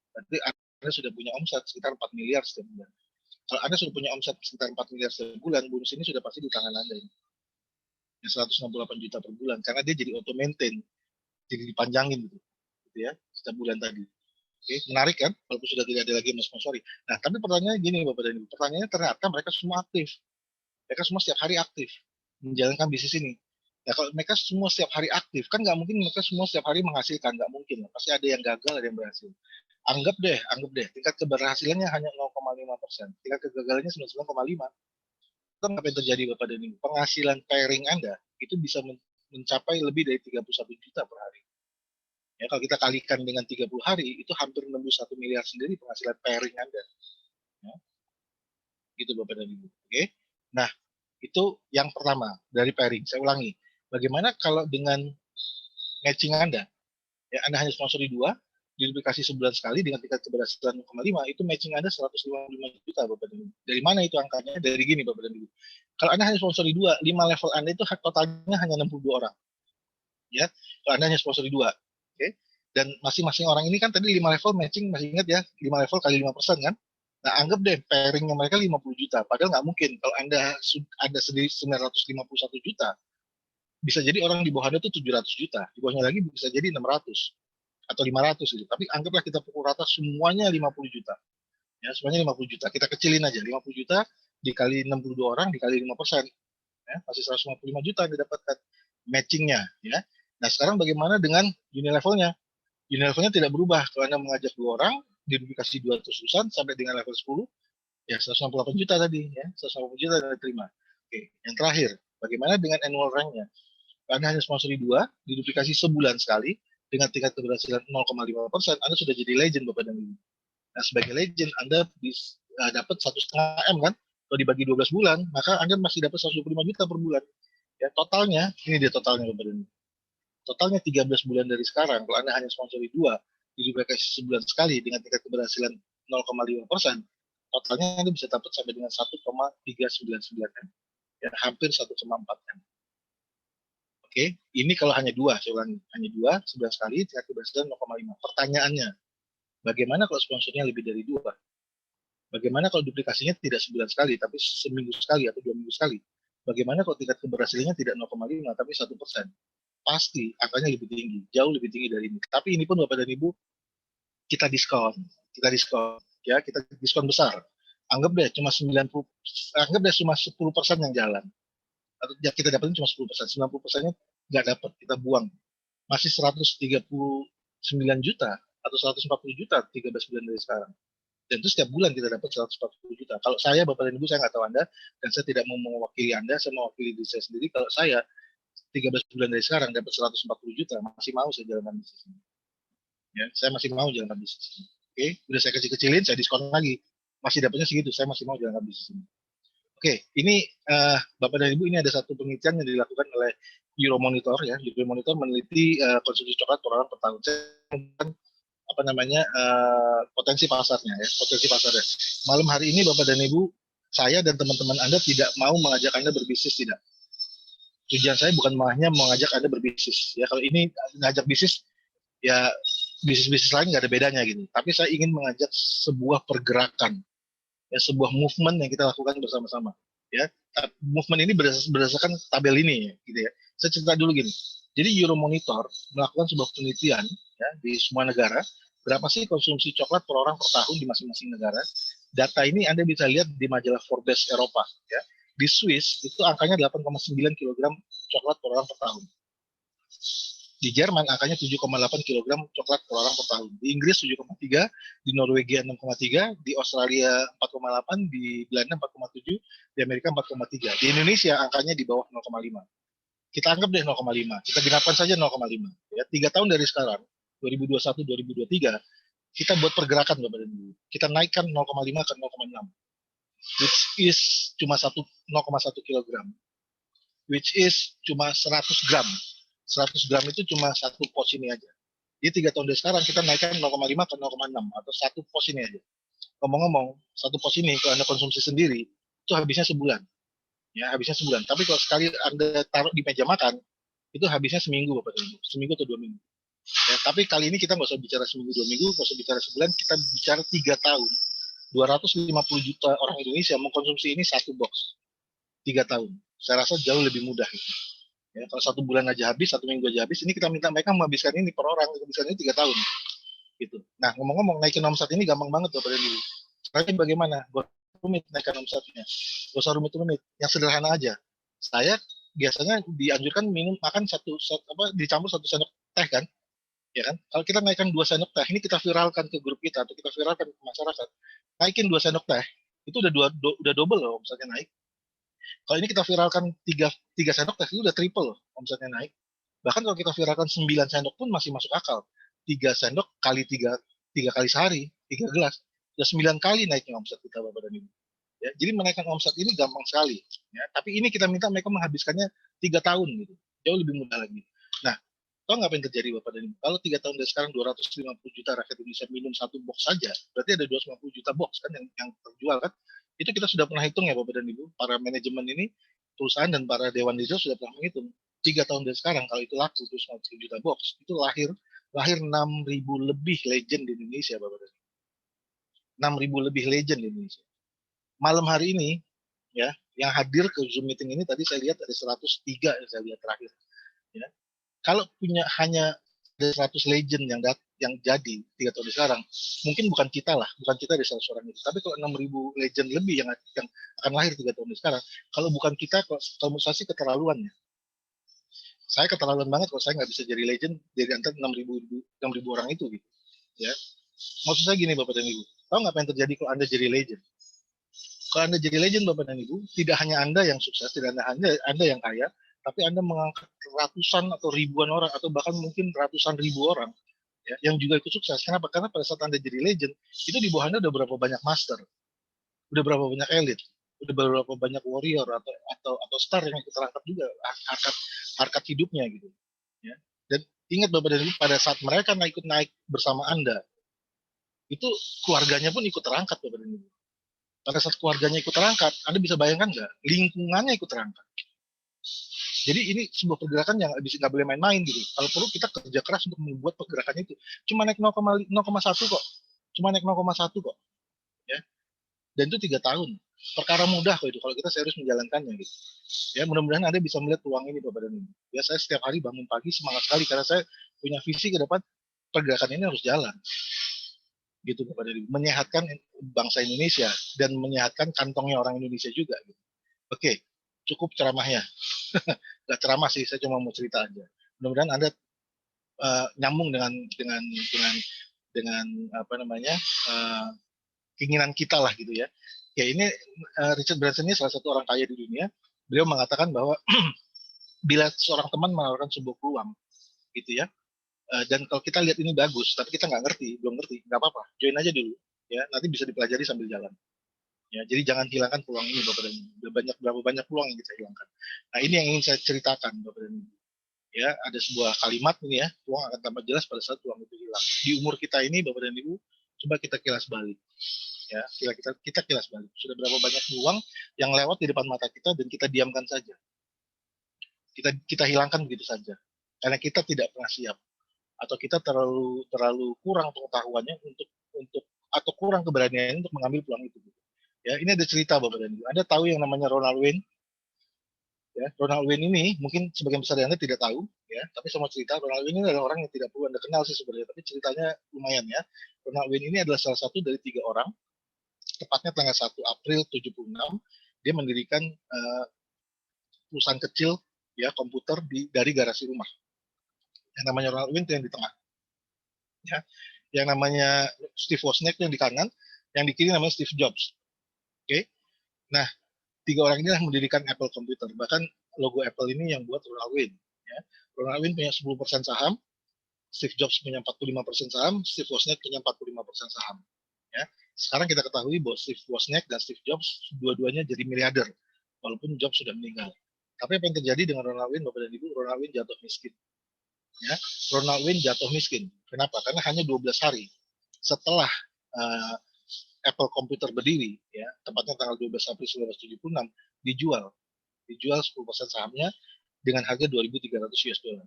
Berarti Anda sudah punya omset sekitar 4 miliar setiap bulan. Kalau Anda sudah punya omset sekitar 4 miliar setiap bulan, bonus ini sudah pasti di tangan Anda. Yang 168 juta per bulan. Karena dia jadi auto maintain. Jadi dipanjangin gitu ya, setiap bulan tadi. Oke, menarik kan? Walaupun sudah tidak ada lagi mensponsori. Nah, tapi pertanyaannya gini Bapak dan Ibu. Pertanyaannya ternyata mereka semua aktif. Mereka semua setiap hari aktif menjalankan bisnis ini. Nah, kalau mereka semua setiap hari aktif, kan nggak mungkin mereka semua setiap hari menghasilkan, nggak mungkin. Pasti ada yang gagal, ada yang berhasil. Anggap deh, tingkat keberhasilannya hanya 0,5%, tingkat kegagalannya 99,5%. Itu apa yang terjadi Bapak dan Ibu? Penghasilan pairing Anda itu bisa mencapai lebih dari 31 juta per hari. Ya, kalau kita kalikan dengan 30 hari, itu hampir menembus 1 miliar sendiri penghasilan pairing Anda. Ya. Gitu Bapak dan Ibu. Oke. Nah, itu yang pertama dari pairing. Saya ulangi. Bagaimana kalau dengan matching Anda? Ya, Anda hanya sponsori 2, diduplikasi sebulan sekali dengan tingkat keberhasilan 0,5, itu matching Anda 155 juta Bapak dan Ibu. Dari mana itu angkanya? Dari gini Bapak dan Ibu. Kalau Anda hanya sponsori 2, 5 level Anda itu totalnya hanya 62 orang. Ya, kalau Anda hanya sponsori 2. Oke. Dan masing-masing orang ini kan tadi 5 level matching, masih ingat ya, 5 level kali 5% kan? Nah, anggap deh pairingnya mereka 50 juta. Padahal nggak mungkin. Kalau Anda sendiri 951 juta, bisa jadi orang di bawah Anda itu 700 juta. Di bawahnya lagi bisa jadi 600 atau 500 gitu. Tapi anggaplah kita pukul rata semuanya 50 juta. Ya, semuanya 50 juta. Kita kecilin aja. 50 juta dikali 62 orang dikali 5%. Ya, masih 155 juta yang didapatkan matchingnya. Ya. Nah, sekarang bagaimana dengan unilevelnya? Unilevelnya tidak berubah. Kalau Anda mengajak 2 orang, diduplikasi 2 terusan sampai dengan level 10, ya 168 juta tadi. Ya, 168 juta Anda terima. Oke, yang terakhir, bagaimana dengan annual rank-nya? Anda hanya sponsori 2, diduplikasi sebulan sekali, dengan tingkat keberhasilan 0,5%, Anda sudah jadi legend Bapak dan Ibu. Nah, sebagai legend, Anda bisa dapat 1,5 M kan? Kalau dibagi 12 bulan, maka Anda masih dapat 125 juta per bulan. Ya, totalnya, ini dia totalnya Bapak dan Ibu. Totalnya 13 bulan dari sekarang, kalau Anda hanya sponsori 2, diduplikasi sebulan sekali dengan tingkat keberhasilan 0,5%, totalnya Anda bisa dapat sampai dengan 1,399 M. Ya, hampir 1,4 M. Oke, ini kalau hanya dua, saya ulangi, hanya dua, 11 kali, tingkat keberhasilan 0,5. Pertanyaannya, bagaimana kalau sponsornya lebih dari dua? Bagaimana kalau duplikasinya tidak sebulan sekali, tapi seminggu sekali atau 2 minggu sekali? Bagaimana kalau tingkat keberhasilannya tidak 0,5, tapi 1%? Pasti angkanya lebih tinggi, jauh lebih tinggi dari ini. Tapi ini pun Bapak dan Ibu, kita diskon, ya, kita diskon besar. Anggap deh cuma 90, anggap deh cuma 10% yang jalan. Atau ya kita dapetin cuma 10%, 90%-nya nggak dapat, kita buang. Masih 139 juta atau 140 juta 13 bulan dari sekarang. Dan itu setiap bulan kita dapat 140 juta. Kalau saya, Bapak dan Ibu, saya nggak tahu Anda, dan saya tidak mau mewakili Anda, saya mewakili diri saya sendiri. Kalau saya 13 bulan dari sekarang dapat 140 juta, masih mau saya jalankan bisnis ini. Ya, saya masih mau jalankan bisnis ini. Oke, udah saya kecil-kecilin, saya diskon lagi. Masih dapatnya segitu, saya masih mau jalankan bisnis ini. Oke, ini Bapak dan Ibu, ini ada satu penelitian yang dilakukan oleh Euromonitor ya. Euromonitor meneliti konsumsi coklat per orang per tahun. Apa namanya potensi pasarnya ya, potensi pasarnya. Malam hari ini Bapak dan Ibu, saya dan teman-teman Anda tidak mau mengajak Anda berbisnis, tidak. Tujuan saya bukan hanya mengajak Anda berbisnis ya. Kalau ini ngajak bisnis ya, bisnis-bisnis lain nggak ada bedanya gitu. Tapi saya ingin mengajak sebuah pergerakan, ya, sebuah movement yang kita lakukan bersama-sama. Ya, movement ini berdasarkan tabel ini, gitu ya. Saya cerita dulu gini. Jadi Euromonitor melakukan sebuah penelitian ya di semua negara. Berapa sih konsumsi coklat per orang per tahun di masing-masing negara? Data ini Anda bisa lihat di majalah Forbes Eropa. Ya. Di Swiss itu angkanya 8,9 kg coklat per orang per tahun. Di Jerman angkanya 7,8 kg coklat per orang per tahun. Di Inggris 7,3, di Norwegia 6,3, di Australia 4,8, di Belanda 4,7, di Amerika 4,3. Di Indonesia angkanya di bawah 0,5. Kita anggap deh 0,5. Kita genapkan saja 0,5. Ya, 3 tahun dari sekarang, 2021-2023, kita buat pergerakan Bapak dan Ibu. Kita naikkan 0,5 ke 0,6. Which is cuma 0,1 kg. Which is cuma 100 gram. 100 gram itu cuma satu pos ini aja. Jadi 3 tahun dari sekarang kita naikkan 0,5 ke 0,6 atau satu pos ini aja. Ngomong-ngomong, satu pos ini kalau Anda konsumsi sendiri itu habisnya sebulan. Ya, habisnya sebulan. Tapi kalau sekali Anda taruh di meja makan, itu habisnya seminggu Bapak Ibu. Seminggu atau 2 minggu. Ya, tapi kali ini kita nggak usah bicara seminggu 2 minggu, nggak usah bicara sebulan, kita bicara 3 tahun. 250 juta orang Indonesia mengkonsumsi ini satu box. 3 tahun. Saya rasa jauh lebih mudah. Gitu. Ya, kalau 1 bulan aja habis, 1 minggu aja habis, ini kita minta mereka menghabiskan ini per orang, menghabiskan ini 3 tahun. Gitu. Nah, ngomong-ngomong, naikin omset ini gampang banget Bapak dan Ibu. Sekarang bagaimana? Rumit naikkan omsetnya. Gak usah rumit-rumit. Yang sederhana aja. Saya biasanya dianjurkan makan dicampur 1 sendok teh kan? Ya kan? Kalau kita naikkan 2 sendok teh, ini kita viralkan ke grup kita atau kita viralkan ke masyarakat. Naikin 2 sendok teh, itu udah double loh omsetnya naik. Kalau ini kita viralkan 3 sendok teh itu udah triple loh omsetnya naik. Bahkan kalau kita viralkan 9 sendok pun masih masuk akal. 3 sendok kali 3 kali sehari, 3 gelas. Sudah 9 kali naiknya omset kita Bapak dan Ibu. Ya, jadi menaikkan omset ini gampang sekali. Ya, tapi ini kita minta mereka menghabiskannya 3 tahun gitu. Jauh lebih mudah lagi. Nah, tahu nggak apa yang terjadi Bapak dan Ibu? Kalau 3 tahun dari sekarang 250 juta rakyat Indonesia minum satu box saja, berarti ada 250 juta box kan yang terjual kan? Itu kita sudah pernah hitung ya Bapak dan Ibu, para manajemen ini, perusahaan dan para dewan leader sudah pernah menghitung. 3 tahun dari sekarang kalau itu laku 250 juta box, itu lahir 6.000 lebih legend di Indonesia Bapak dan Ibu. 6.000 lebih legend di Indonesia. Malam hari ini ya, yang hadir ke Zoom meeting ini tadi saya lihat ada 103 yang saya lihat terakhir. Ya. Kalau punya hanya 100 legend yang jadi 3 tahun sekarang, mungkin bukan kita lah, bukan kita dari 100 orang itu. Tapi kalau 6.000 legend lebih yang akan lahir 3 tahun sekarang, kalau bukan kita, kalau menurut saya sih keterlaluan ya. Saya keterlaluan banget kalau saya nggak bisa jadi legend dari antara 6.000 orang itu gitu. Ya. Maksud saya gini Bapak dan Ibu, tahu nggak apa yang terjadi kalau Anda jadi legend? Kalau Anda jadi legend Bapak dan Ibu, tidak hanya Anda yang sukses, tidak hanya Anda yang kaya, tapi Anda mengangkat ratusan atau ribuan orang, atau bahkan mungkin ratusan ribu orang ya, yang juga ikut sukses. Kenapa? Karena pada saat Anda jadi legend, itu di bawah Anda udah berapa banyak master, udah berapa banyak elit, udah berapa banyak warrior atau star yang ikut terangkat juga harkat hidupnya gitu. Ya. Dan Ingat Bapak dan Ibu, pada saat mereka ikut naik bersama Anda, itu keluarganya pun ikut terangkat Bapak dan Ibu. Pada saat keluarganya ikut terangkat, Anda bisa bayangkan nggak? Lingkungannya ikut terangkat. Jadi ini sebuah pergerakan yang nggak boleh main-main gitu. Kalau perlu kita kerja keras untuk membuat pergerakan itu. Cuma naik 0,1 kok. Cuma naik 0,1 kok. Ya. Dan itu 3 tahun. Perkara mudah kok itu kalau kita serius menjalankannya gitu. Ya, mudah-mudahan Anda bisa melihat peluang ini Bapak dan Ibu. Ya, saya setiap hari bangun pagi semangat sekali karena saya punya visi ke depan pergerakan ini harus jalan. Gitu Bapak dan Ibu. Menyehatkan bangsa Indonesia dan menyehatkan kantongnya orang Indonesia juga gitu. Oke, cukup ceramahnya. Gak ceramah sih, saya cuma mau cerita aja. Mudah-mudahan Anda nyambung dengan apa namanya keinginan kita lah gitu ya. Ya ini Richard Branson ini salah satu orang kaya di dunia. Beliau mengatakan bahwa bila seorang teman menawarkan sebuah peluang gitu ya, dan kalau kita lihat ini bagus, tapi kita nggak ngerti, belum ngerti, nggak apa-apa, join aja dulu ya, nanti bisa dipelajari sambil jalan. Ya, jadi jangan hilangkan peluang ini Bapak dan Ibu. Berapa banyak peluang yang kita hilangkan. Nah ini yang ingin saya ceritakan Bapak dan Ibu. Ya, ada sebuah kalimat ini ya, peluang akan tampak jelas pada saat peluang itu hilang. Di umur kita ini Bapak dan Ibu, coba kita kilas balik. Ya, kita kilas balik. Sudah berapa banyak peluang yang lewat di depan mata kita dan kita diamkan saja. Kita hilangkan begitu saja. Karena kita tidak pernah siap atau kita terlalu kurang pengetahuannya untuk atau kurang keberanian untuk mengambil peluang itu. Ya, ini ada cerita Bapak dan Ibu. Anda tahu yang namanya Ronald Wayne? Ya, Ronald Wayne ini mungkin sebagian besar Anda tidak tahu, ya. Tapi saya mau cerita, Ronald Wayne ini adalah orang yang tidak perlu Anda kenal sih sebenarnya, tapi ceritanya lumayan ya. Ronald Wayne ini adalah salah satu dari 3 orang, tepatnya tanggal 1 April 76, dia mendirikan perusahaan kecil ya komputer dari garasi rumah. Yang namanya Ronald Wayne itu yang di tengah. Ya. Yang namanya Steve Wozniak yang di kanan, yang di kiri namanya Steve Jobs. Oke. Nah, 3 orang ini yang mendirikan Apple Computer. Bahkan logo Apple ini yang buat Ronald Wayne. Ya. Ronald Wayne punya 10% saham, Steve Jobs punya 45% saham, Steve Wozniak punya 45% saham. Ya. Sekarang kita ketahui bahwa Steve Wozniak dan Steve Jobs dua-duanya jadi miliarder, walaupun Jobs sudah meninggal. Tapi apa yang terjadi dengan Ronald Wayne, Bapak dan Ibu? Ronald Wayne jatuh miskin. Ya. Ronald Wayne jatuh miskin. Kenapa? Karena hanya 12 hari setelah Apple Computer berdiri, ya, tepatnya tanggal 12 April 1976, dijual 10% sahamnya dengan harga 2.300 US dollar.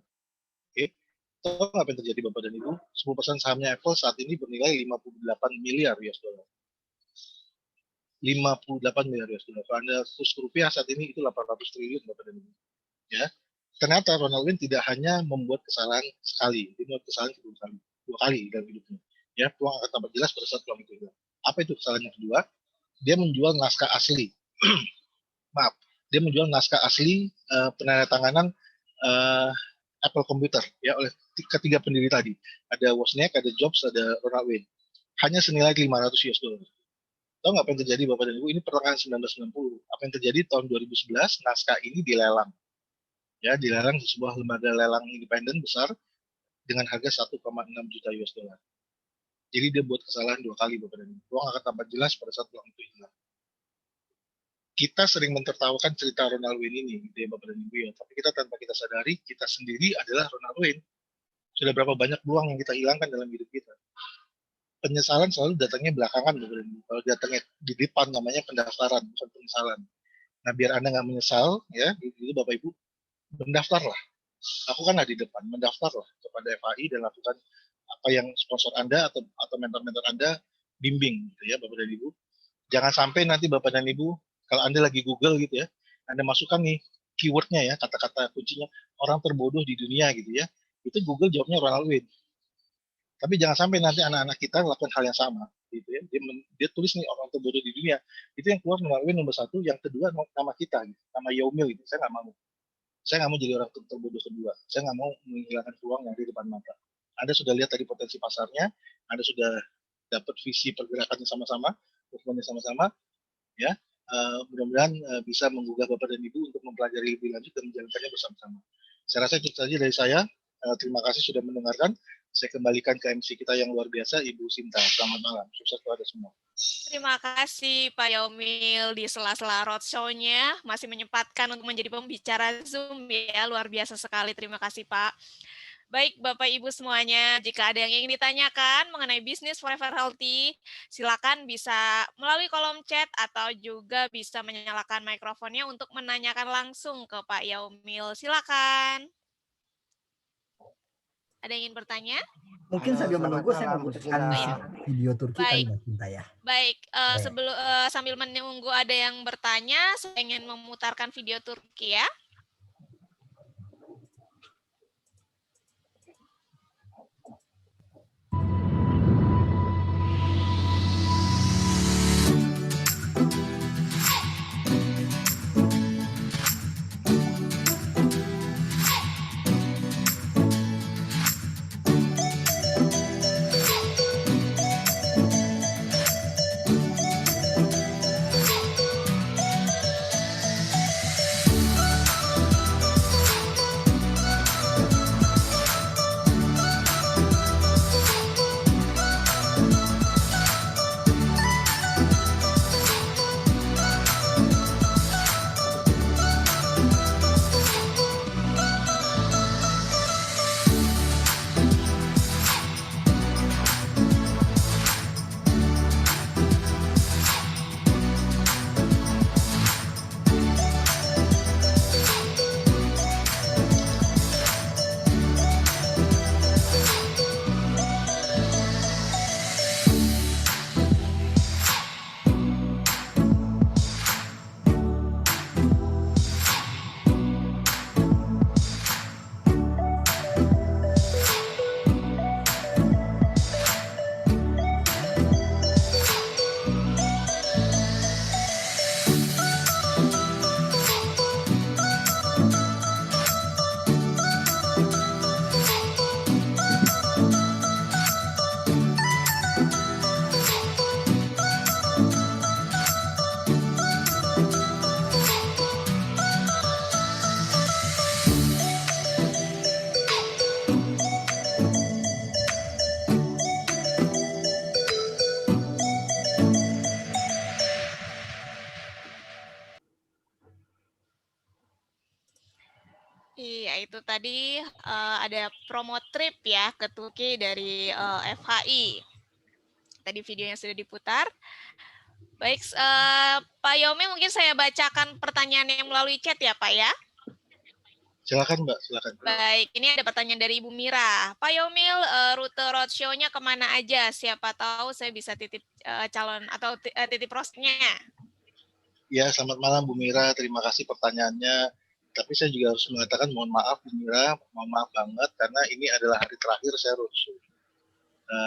Oke. Tahu apa yang terjadi Bapak dan Ibu? 10% sahamnya Apple saat ini bernilai 58 miliar US dollar. 58 miliar US dollar. Kalau Anda kurs rupiah saat ini itu 800 triliun Bapak dan Ibu. Ya. Ternyata Ronald Wayne tidak hanya membuat kesalahan sekali, dia membuat kesalahan 2 kali dalam hidupnya. Ya, peluang akan tampak jelas pada saat peluang itu hilang. Apa itu kesalahan yang kedua? Dia menjual naskah asli. Maaf, dia menjual naskah asli penandatanganan Apple Computer ya oleh ketiga pendiri tadi. Ada Wozniak, ada Jobs, ada Ronald Wayne. Hanya senilai 500 US dollar. Tahu nggak apa yang terjadi Bapak dan Ibu? Ini pertengahan 1990. Apa yang terjadi tahun 2011? Naskah ini dilelang. Ya, dilelang di sebuah lembaga lelang independen besar dengan harga 1,6 juta US dollar. Jadi dia buat kesalahan 2 kali Bapak dan Ibu. Peluang akan tampak jelas pada saat peluang itu hilang. Kita sering mentertawakan cerita Ronald Wayne ini, gitu ya Bapak dan Ibu ya. Tapi kita tanpa kita sadari, kita sendiri adalah Ronald Wayne. Sudah berapa banyak peluang yang kita hilangkan dalam hidup kita. Penyesalan selalu datangnya belakangan Bapak dan Ibu. Kalau datangnya di depan namanya pendaftaran, bukan penyesalan. Nah biar Anda nggak menyesal, ya, itu Bapak Ibu, mendaftarlah. Lakukanlah di depan, mendaftarlah kepada FAI dan lakukan apa yang sponsor Anda atau mentor-mentor Anda bimbing, gitu ya Bapak dan Ibu. Jangan sampai nanti Bapak dan Ibu, kalau Anda lagi Google gitu ya, Anda masukkan nih keywordnya ya, kata-kata kuncinya, orang terbodoh di dunia gitu ya, itu Google jawabnya Ronald Wayne. Tapi jangan sampai nanti anak-anak kita melakukan hal yang sama gitu ya. Dia tulis nih orang terbodoh di dunia, itu yang keluar Ronald Wayne nomor 1, yang kedua nama kita gitu, nama Yaumil gitu. Saya nggak mau. Saya nggak mau jadi orang terbodoh kedua. Saya nggak mau menghilangkan peluang yang ada di depan mata. Anda sudah lihat tadi potensi pasarnya, Anda sudah dapat visi pergerakannya sama-sama, movementnya sama-sama, ya. Mudah-mudahan bisa menggugah Bapak dan Ibu untuk mempelajari lebih lanjut dan menjalankannya bersama-sama. Saya rasa itu saja dari saya. Terima kasih sudah mendengarkan. Saya kembalikan ke MC kita yang luar biasa, Ibu Sinta. Selamat malam. Sukses kepada semua. Terima kasih Pak Yaumil di sela-sela roadshow-nya masih menyempatkan untuk menjadi pembicara Zoom ya, luar biasa sekali. Terima kasih Pak. Baik, Bapak Ibu semuanya, jika ada yang ingin ditanyakan mengenai bisnis Forever Healthy, silakan bisa melalui kolom chat atau juga bisa menyalakan mikrofonnya untuk menanyakan langsung ke Pak Yaumil. Silakan. Ada yang ingin bertanya? Mungkin sambil menunggu saya membutuhkan video Turki kali Baik. Mbak Cinta ya. Baik, sambil menunggu ada yang bertanya, saya ingin memutarkan video Turki ya. Iya, itu tadi ada promo trip ya ke Turki dari FHI. Tadi videonya sudah diputar. Baik, Pak Yomi mungkin saya bacakan pertanyaan yang melalui chat ya Pak ya. Silakan Mbak, silakan. Baik, ini ada pertanyaan dari Ibu Mira. Pak Yomil, rute roadshow-nya kemana aja? Siapa tahu saya bisa titip calon atau titip rosnya. Ya, selamat malam Bu Mira. Terima kasih pertanyaannya. Tapi saya juga harus mengatakan mohon maaf Bu Mira, mohon maaf banget karena ini adalah hari terakhir saya roadshow.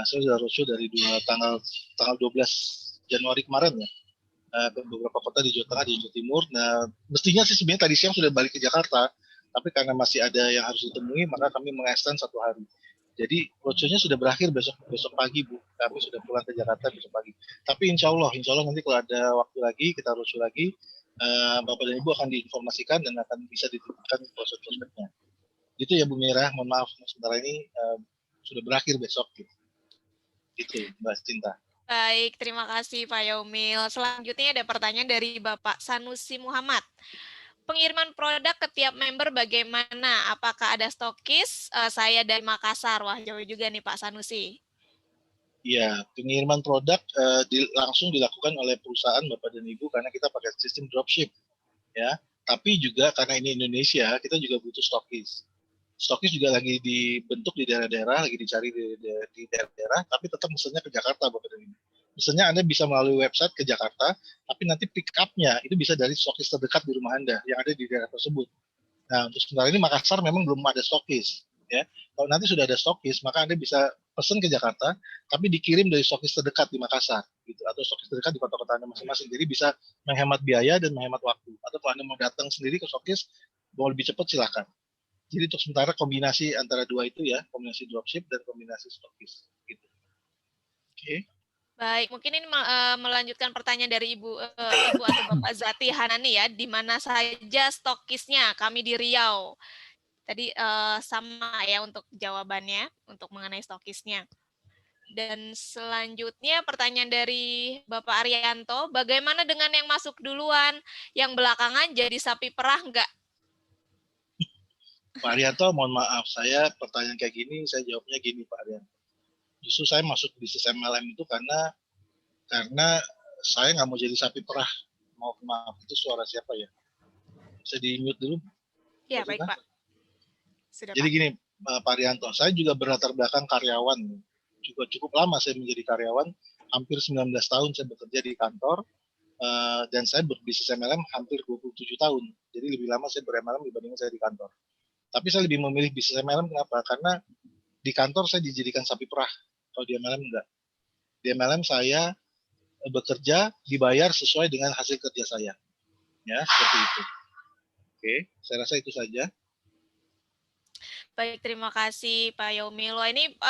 Saya sudah roadshow dari tanggal 12 Januari kemarin ya. Ke beberapa kota di Jawa Tengah, di Jawa Timur. Nah, mestinya sih sebenarnya tadi siang sudah balik ke Jakarta, tapi karena masih ada yang harus ditemui, maka kami mengextend 1 hari. Jadi roadshow-nya sudah berakhir besok pagi Bu. Kami sudah pulang ke Jakarta besok pagi. Tapi insya Allah nanti kalau ada waktu lagi kita roadshow lagi, Bapak dan Ibu akan diinformasikan dan akan bisa dititipkan prospek-prospeknya. Gitu ya Bu Mira, mohon maaf sementara ini sudah berakhir besok gitu. Itu Mbak Cinta. Baik, terima kasih Pak Yomil. Selanjutnya ada pertanyaan dari Bapak Sanusi Muhammad. Pengiriman produk ke tiap member bagaimana? Apakah ada stokis? Saya dari Makassar. Wah, jauh juga nih Pak Sanusi. Iya, pengiriman produk langsung dilakukan oleh perusahaan Bapak dan Ibu karena kita pakai sistem dropship. Ya, tapi juga karena ini Indonesia, kita juga butuh stokis. Stokis juga lagi dibentuk di daerah-daerah, lagi dicari di daerah-daerah, tapi tetap mesennya ke Jakarta, Bapak dan Ibu. Mesennya Anda bisa melalui website ke Jakarta, tapi nanti pick up-nya itu bisa dari stokis terdekat di rumah Anda yang ada di daerah tersebut. Nah, untuk sementara ini Makassar memang belum ada stokis. Ya, kalau nanti sudah ada stokis, maka Anda bisa pesan ke Jakarta, tapi dikirim dari stokis terdekat di Makassar, gitu, atau stokis terdekat di kota-kota Anda masing-masing. Jadi bisa menghemat biaya dan menghemat waktu. Atau kalau Anda mau datang sendiri ke stokis, mau lebih cepat silakan. Jadi untuk sementara kombinasi antara dua itu ya, kombinasi dropship dan kombinasi stokis. Gitu. Oke. Baik, mungkin ini melanjutkan pertanyaan dari Ibu atau Bapak Zati Hanani ya, di mana saja stokisnya? Kami di Riau. Tadi sama ya untuk jawabannya, untuk mengenai stokisnya. Dan selanjutnya pertanyaan dari Bapak Arianto, bagaimana dengan yang masuk duluan, yang belakangan jadi sapi perah enggak? Pak Arianto, mohon maaf, saya pertanyaan kayak gini, saya jawabnya gini Pak Arianto. Justru saya masuk bisnis MLM itu karena saya nggak mau jadi sapi perah. Maaf, itu suara siapa ya? Bisa di-mute dulu? Ya, baik Pak. Sudah, Jadi Pak. gini, Pak Arianto, saya juga berlatar belakang karyawan. Juga cukup lama saya menjadi karyawan, hampir 19 tahun saya bekerja di kantor, dan saya berbisnis MLM hampir 27 tahun. Jadi lebih lama saya ber-MLM dibandingkan saya di kantor. Tapi saya lebih memilih bisnis MLM, kenapa? Karena di kantor saya dijadikan sapi perah, kalau di MLM enggak. Di MLM saya bekerja, dibayar sesuai dengan hasil kerja saya. Ya, seperti itu. Oke, saya rasa itu saja. Baik, terima kasih Pak Yaumil. Ini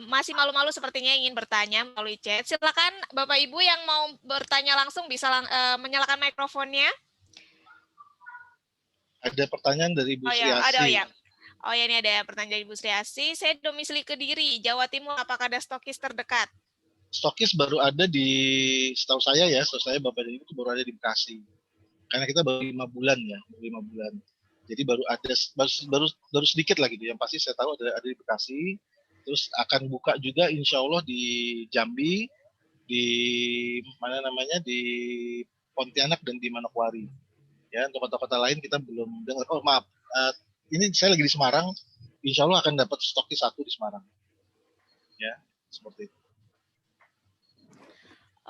masih malu-malu sepertinya ingin bertanya melalui chat. Silakan Bapak Ibu yang mau bertanya langsung bisa menyalakan mikrofonnya. Ada pertanyaan dari Bu Sri Ada, Asih. Oh ya, ini ada pertanyaan dari Bu Sri Asih. Saya domisili Kediri, Jawa Timur. Apakah ada stokis terdekat? Stokis baru ada setahu saya Bapak dan Ibu itu baru ada di Bekasi. Karena kita baru 5 bulan ya, 5 bulan. Jadi baru sedikit lagi gitu. Yang pasti saya tahu ada di Bekasi. Terus akan buka juga insya Allah di Jambi, di mana namanya, di Pontianak dan di Manokwari. Ya, untuk kota-kota lain kita belum dengar. Oh maaf, ini saya lagi di Semarang. Insya Allah akan dapat stokis 1 di Semarang. Ya, seperti itu.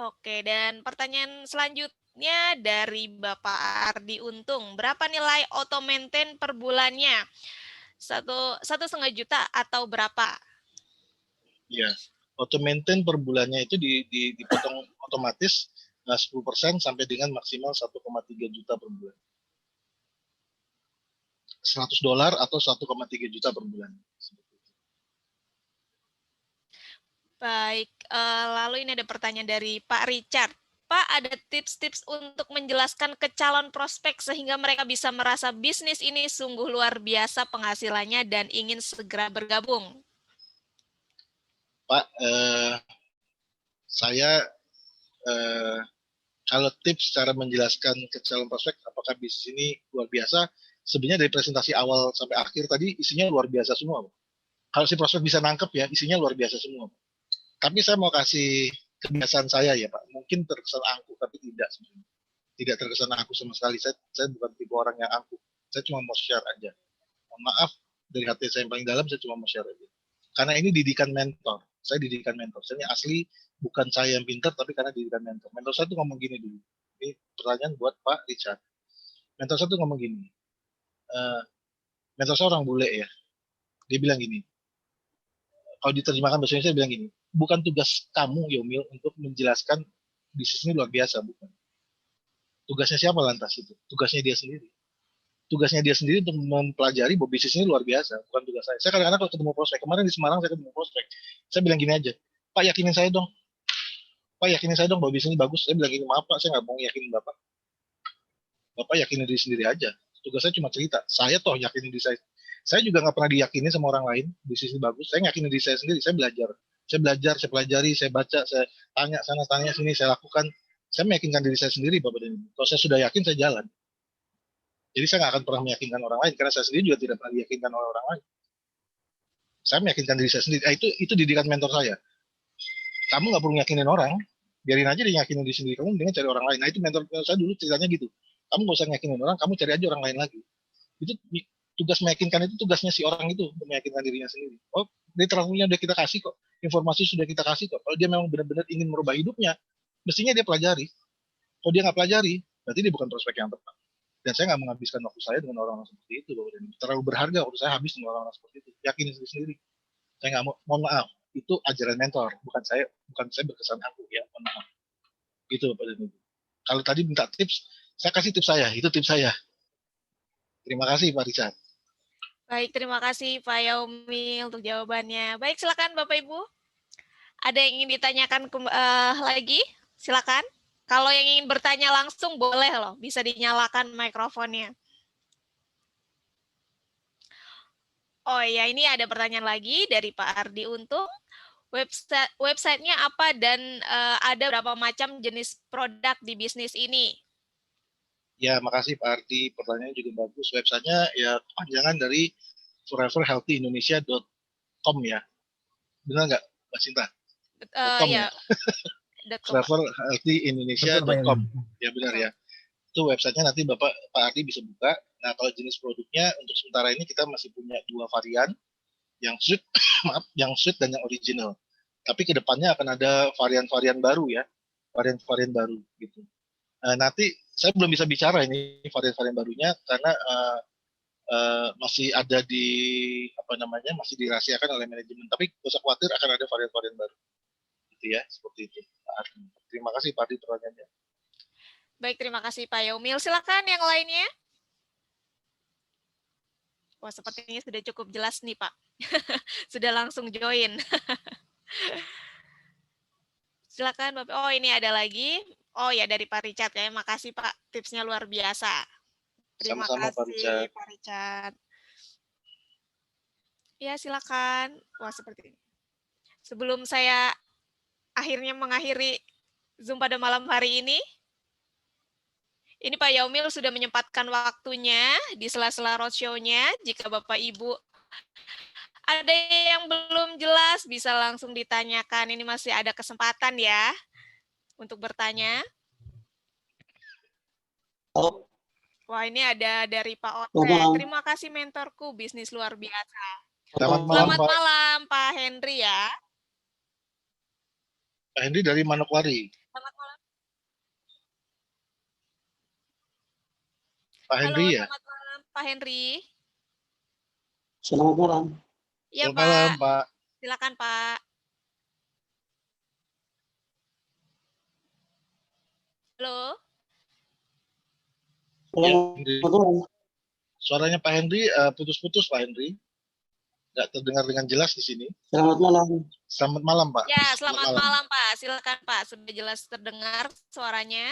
Oke, dan pertanyaan selanjutnya dari Bapak Ardi Untung. Berapa nilai auto maintain per bulannya? 1,5 juta atau berapa? Ya, auto maintain per bulannya itu dipotong otomatis 10% sampai dengan maksimal 1,3 juta per bulan. $100 atau 1,3 juta per bulan. Baik, lalu ini ada pertanyaan dari Pak Richard. Pak, ada tips-tips untuk menjelaskan ke calon prospek sehingga mereka bisa merasa bisnis ini sungguh luar biasa penghasilannya dan ingin segera bergabung? Pak, saya kalau tips cara menjelaskan ke calon prospek apakah bisnis ini luar biasa, sebenarnya dari presentasi awal sampai akhir tadi isinya luar biasa semua. Kalau si prospek bisa nangkep ya, isinya luar biasa semua. Tapi saya mau kasih kebiasaan saya ya Pak, mungkin terkesan angkuh tapi tidak sebenarnya. Tidak terkesan angkuh sama sekali. Saya bukan tipe orang yang angkuh. Saya cuma mau share aja. Mohon maaf, dari hati saya yang paling dalam saya cuma mau share aja. Karena ini didikan mentor. Saya didikan mentor. Saya asli bukan saya yang pintar tapi karena didikan mentor. Mentor saya tuh ngomong gini dulu. Ini pertanyaan buat Pak Richard. Mentor saya tuh ngomong gini. Mentor saya orang bule ya. Dia bilang gini. Kalau diterjemahkan bahasa Indonesia, dia bilang gini. Bukan tugas kamu, Yomil, untuk menjelaskan bisnis ini luar biasa, bukan. Tugasnya siapa lantas itu? Tugasnya dia sendiri. Tugasnya dia sendiri untuk mempelajari bahwa bisnis ini luar biasa, bukan tugas saya. Saya kadang-kadang kalau ketemu prospek, kemarin di Semarang saya ketemu prospek, saya bilang gini aja, Pak yakinin saya dong, Pak yakinin saya dong bahwa bisnis ini bagus. Saya bilang gini, maaf Pak, saya nggak mau yakinin Bapak. Bapak yakinin diri sendiri aja. Tugas saya cuma cerita. Saya toh yakinin diri saya. Saya juga nggak pernah diyakini sama orang lain bisnis ini bagus. Saya yakinin diri saya sendiri. Saya belajar, saya pelajari, saya baca, saya tanya sana, tanya sini, saya lakukan. Saya meyakinkan diri saya sendiri, Bapak dan Ibu. Kalau saya sudah yakin, saya jalan. Jadi saya nggak akan pernah meyakinkan orang lain karena saya sendiri juga tidak pernah diyakinkan oleh orang lain. Saya meyakinkan diri saya sendiri. Itu didikan mentor saya. Kamu nggak perlu yakinin orang, biarin aja dia yakinin diri sendiri. Kamu mendingan cari orang lain. Nah itu mentor saya dulu ceritanya gitu. Kamu nggak usah yakinin orang, kamu cari aja orang lain lagi. Itu tugas meyakinkan itu tugasnya si orang itu untuk meyakinkan dirinya sendiri. Oh, literalnya udah kita kasih kok, informasi sudah kita kasih kok. Kalau dia memang benar-benar ingin merubah hidupnya, mestinya dia pelajari. Kalau dia nggak pelajari, berarti dia bukan prospek yang tepat. Dan saya nggak menghabiskan waktu saya dengan orang-orang seperti itu, Bapak dan Ibu. Terlalu berharga waktu saya habis dengan orang-orang seperti itu. Yakinin sendiri. Saya nggak mau, mohon maaf, itu ajaran mentor, bukan saya berkesan aku ya, mohon maaf. Gitu Bapak dan Ibu. Kalau tadi minta tips, saya kasih tips saya, itu tips saya. Terima kasih Pak Richard. Baik, terima kasih Pak Yaumi untuk jawabannya. Baik, silakan Bapak Ibu. Ada yang ingin ditanyakan lagi? Silakan. Kalau yang ingin bertanya langsung boleh loh, bisa dinyalakan mikrofonnya. Oh ya, ini ada pertanyaan lagi dari Pak Ardi Untung. Websitenya apa dan ada berapa macam jenis produk di bisnis ini? Ya, makasih Pak Ardi. Pertanyaannya juga bagus. Websitenya ya kepanjangan dari foreverhealthyindonesia.com ya. Benar nggak, Mbak Sinta? .com Ya. foreverhealthyindonesia.com. Ya benar ya. Itu websitenya nanti Pak Ardi bisa buka. Nah, kalau jenis produknya untuk sementara ini kita masih punya 2 varian, yang sweet, yang sweet dan yang original. Tapi kedepannya akan ada varian-varian baru ya, varian-varian baru gitu. Nanti saya belum bisa bicara ini varian-varian barunya karena masih ada di masih dirahasiakan oleh manajemen. Tapi nggak usah khawatir, akan ada varian-varian baru. Gitu ya, seperti itu. Terima kasih Pak Ardi pertanyaannya. Baik, terima kasih Pak Yaumil. Silakan yang lainnya. Wah, sepertinya sudah cukup jelas nih Pak. Sudah langsung join. Silakan Bapak. Oh, ini ada lagi. Oh ya, dari Pak Richard ya. Makasih Pak, tipsnya luar biasa. Terima kasih Pak Richard. Ya, silakan. Wah, seperti ini. Sebelum saya akhirnya mengakhiri Zoom pada malam hari ini, ini Pak Yaumil sudah menyempatkan waktunya di sela-sela roadshow-nya. Jika Bapak Ibu ada yang belum jelas, bisa langsung ditanyakan. Ini masih ada kesempatan ya untuk bertanya. Wah, ini ada dari Pak Ote. Terima kasih mentorku, bisnis luar biasa. Selamat malam Pak Henry ya. Pak Henry dari Manokwari. Selamat malam. Pak Henry ya. Selamat malam Pak Henry. Selamat malam. Ya, Selamat malam Pak. Silakan Pak. Halo. Suaranya Pak Henry putus-putus Pak Henry. Nggak terdengar dengan jelas di sini. Selamat malam. Selamat malam Pak. Ya, selamat malam Pak. Silakan Pak. Sudah jelas terdengar suaranya.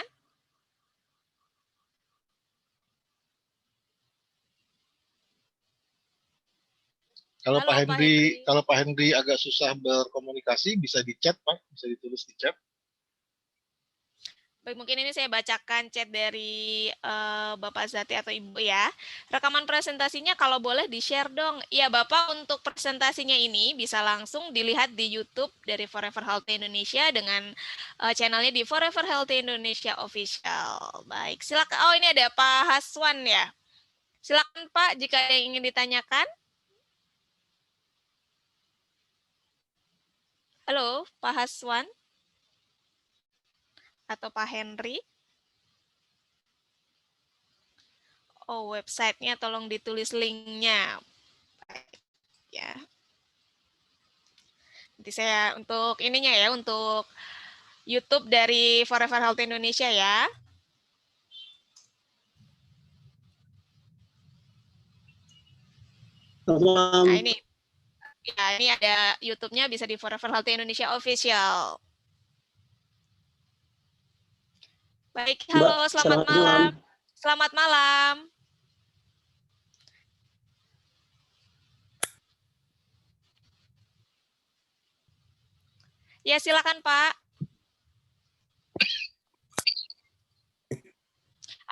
Kalau Pak Henry agak susah berkomunikasi, bisa di chat Pak, bisa ditulis di chat. Baik, mungkin ini saya bacakan chat dari Bapak Zati atau Ibu ya. Rekaman presentasinya kalau boleh di-share dong. Iya Bapak, untuk presentasinya ini bisa langsung dilihat di YouTube dari Forever Healthy Indonesia dengan channelnya di Forever Healthy Indonesia Official. Baik, silakan. Oh, ini ada Pak Haswan ya. Silakan Pak, jika ada yang ingin ditanyakan. Halo, Pak Haswan atau Pak Henry. Oh, websitenya tolong ditulis linknya. Ya. Nanti saya untuk ininya ya, untuk YouTube dari Forever Health Indonesia ya. Nah, ini. Ya, ini ada YouTube-nya, bisa di Forever Healthy Indonesia Official. Baik, halo, selamat malam. Selamat malam. Ya, silakan Pak.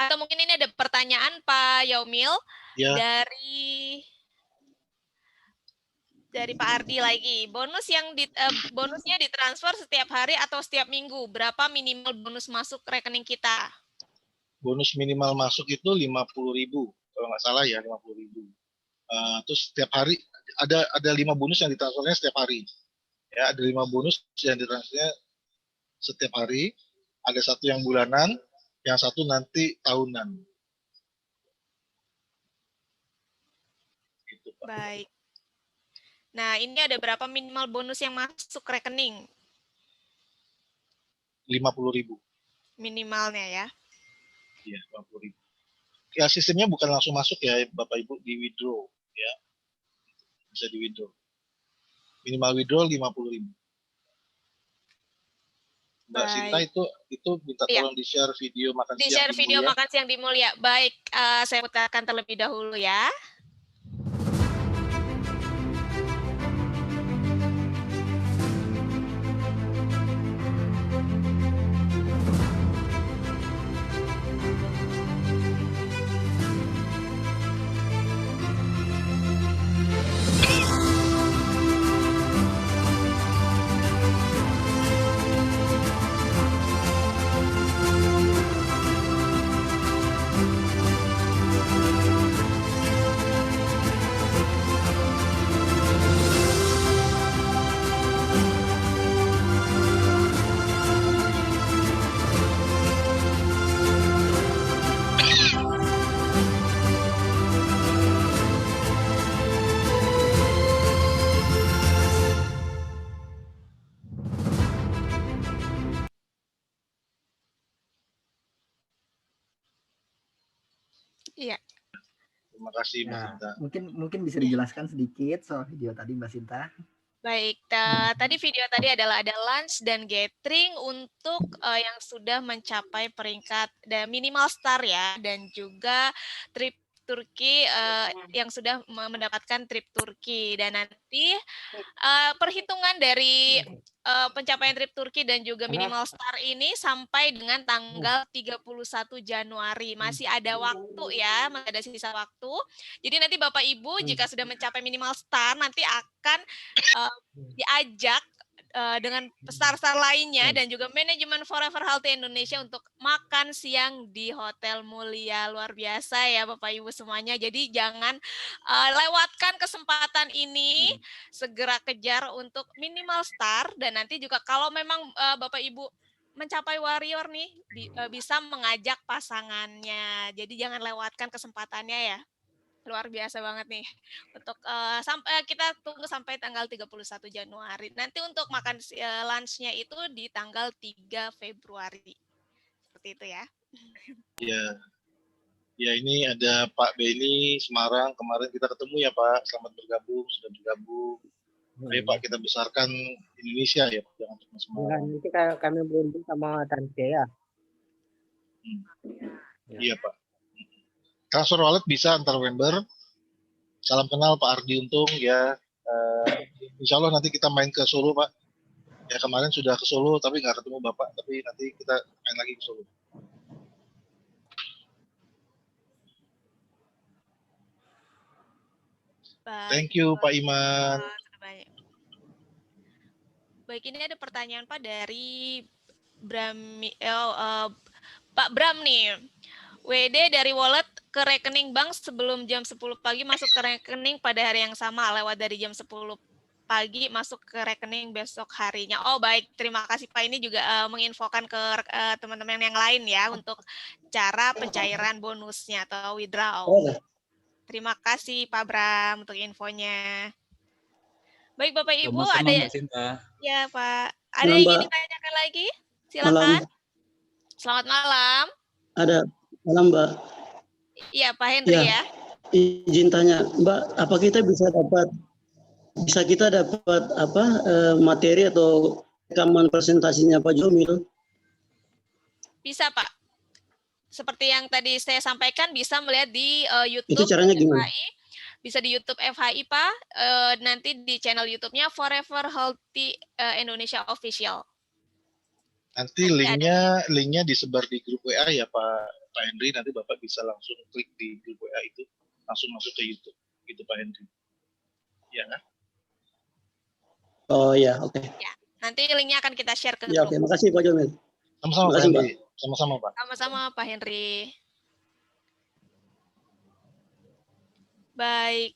Atau mungkin ini ada pertanyaan Pak Yaumil ya. dari Pak Ardi lagi. Bonusnya ditransfer setiap hari atau setiap minggu? Berapa minimal bonus masuk rekening kita? Bonus minimal masuk itu 50.000, kalau nggak salah ya 50.000. Terus setiap hari ada 5 bonus yang ditransfernya setiap hari. Ya, ada 5 bonus yang ditransfernya setiap hari. Ada 1 yang bulanan, yang 1 nanti tahunan. Gitu, Pak. Baik. Nah, ini ada berapa minimal bonus yang masuk rekening? 50.000. Minimalnya ya? Iya, 50.000. Ya, sistemnya bukan langsung masuk ya, Bapak Ibu, di withdraw ya. Bisa di withdraw. Minimal withdraw 50.000. Mbak Sinta itu minta tolong di-share video makan siang. Di-share video makan siang di Mulia. Baik, saya putarkan terlebih dahulu ya. Iya. Terima kasih Mbak Nah, Sinta. mungkin bisa dijelaskan sedikit soal video tadi Mbak Sinta. Baik, tadi video tadi adalah ada lunch dan gathering untuk yang sudah mencapai peringkat minimal star ya, dan juga trip Turki yang sudah mendapatkan trip Turki, dan nanti perhitungan dari pencapaian trip Turki dan juga minimal star ini sampai dengan tanggal 31 Januari. Masih ada waktu ya, masih ada sisa waktu. Jadi nanti Bapak Ibu jika sudah mencapai minimal star nanti akan diajak dengan star-star lainnya dan juga manajemen Forever Healthy Indonesia untuk makan siang di Hotel Mulia. Luar biasa ya Bapak Ibu semuanya. Jadi jangan lewatkan kesempatan ini, segera kejar untuk minimal star, dan nanti juga kalau memang Bapak Ibu mencapai warrior nih bisa mengajak pasangannya. Jadi jangan lewatkan kesempatannya ya. Luar biasa banget nih. Untuk sampai kita tunggu sampai tanggal 31 Januari. Nanti untuk makan lunch-nya itu di tanggal 3 Februari. Seperti itu ya. Ya. Ya, ini ada Pak Beni Semarang. Kemarin kita ketemu ya Pak. Selamat bergabung, sudah bergabung. Ayo Pak, kita besarkan Indonesia ya Pak. Jangan cuma Semarang. Nanti kami berunding sama Tante ya. Iya Pak. Transfer wallet bisa antar member. Salam kenal Pak Ardi Untung ya. Insya Allah nanti kita main ke Solo Pak. Ya kemarin sudah ke Solo tapi nggak ketemu Bapak. Tapi nanti kita main lagi ke Solo. Thank you Pak Iman. Baik, ini ada pertanyaan Pak dari Pak Bram nih. WD dari wallet ke rekening bank sebelum jam 10 pagi masuk ke rekening pada hari yang sama, lewat dari jam 10 pagi masuk ke rekening besok harinya. Oh baik, terima kasih Pak. Ini juga menginfokan ke teman-teman yang lain ya untuk cara pencairan bonusnya atau withdraw. Terima kasih Pak Bram untuk infonya. Baik Bapak Ibu, ada ya Pak. Ada yang ingin ditanyakan lagi? Silakan. Selamat malam. Ada malam Mbak. Iya Pak Henry ya. Izin tanya Mbak, apa kita bisa dapat materi atau rekaman presentasinya Pak Jomil? Bisa Pak. Seperti yang tadi saya sampaikan, bisa melihat di YouTube. Itu caranya gimana? FHI. Bisa di YouTube FHI Pak. Nanti di channel YouTube-nya Forever Healthy Indonesia Official. Nanti linknya disebar di grup WA ya Pak Henry. Nanti Bapak bisa langsung klik di grup WA itu, langsung masuk ke YouTube. Gitu Pak Henry. Ya. Oh ya, oke. Ya, nanti linknya akan kita share ke ya, grup. Oke, makasih Pak Jomil. Sama-sama Pak Henry. Sama-sama Pak. Sama-sama Pak Henry. Baik,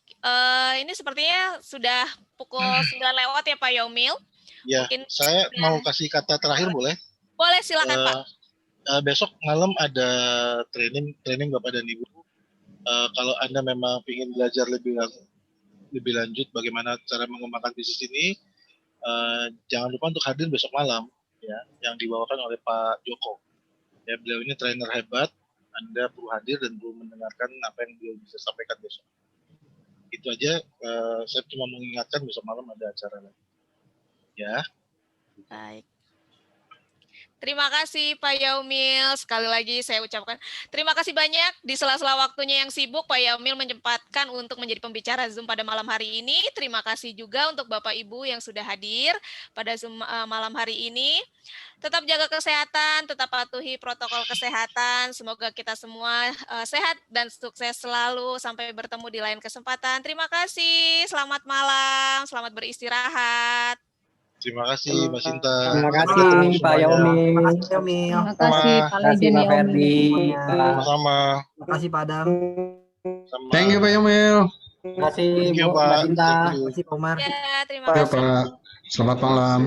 ini sepertinya sudah pukul 9 lewat ya Pak Yomil. Ya, mungkin saya mau kasih kata terakhir boleh? Boleh, silakan Pak. Besok malam ada training Bapak dan Ibu. Kalau Anda memang ingin belajar lebih lanjut bagaimana cara mengembangkan bisnis ini, jangan lupa untuk hadir besok malam ya, yang dibawakan oleh Pak Joko. Ya, beliau ini trainer hebat. Anda perlu hadir dan perlu mendengarkan apa yang beliau bisa sampaikan besok. Itu aja, saya cuma mengingatkan besok malam ada acara lagi. Ya. Baik. Terima kasih Pak Yaumil. Sekali lagi saya ucapkan terima kasih banyak di sela-sela waktunya yang sibuk Pak Yaumil menyempatkan untuk menjadi pembicara Zoom pada malam hari ini. Terima kasih juga untuk Bapak Ibu yang sudah hadir pada Zoom malam hari ini. Tetap jaga kesehatan, tetap patuhi protokol kesehatan. Semoga kita semua sehat dan sukses selalu. Sampai bertemu di lain kesempatan. Terima kasih. Selamat malam. Selamat beristirahat. Terima kasih Mbak Sinta. Terima kasih Pak Yaumil. Terima kasih Yaumil. Terima kasih Pak Legend Pak Ferdi. Sama-sama. Terima kasih Pak Adam. Thank you Pak Yomil. Terima kasih Thank you, Bu Pak. Mbak Sinta. Terima kasih Pak Umar. Ya, terima Ya kasih. Pak. Selamat malam.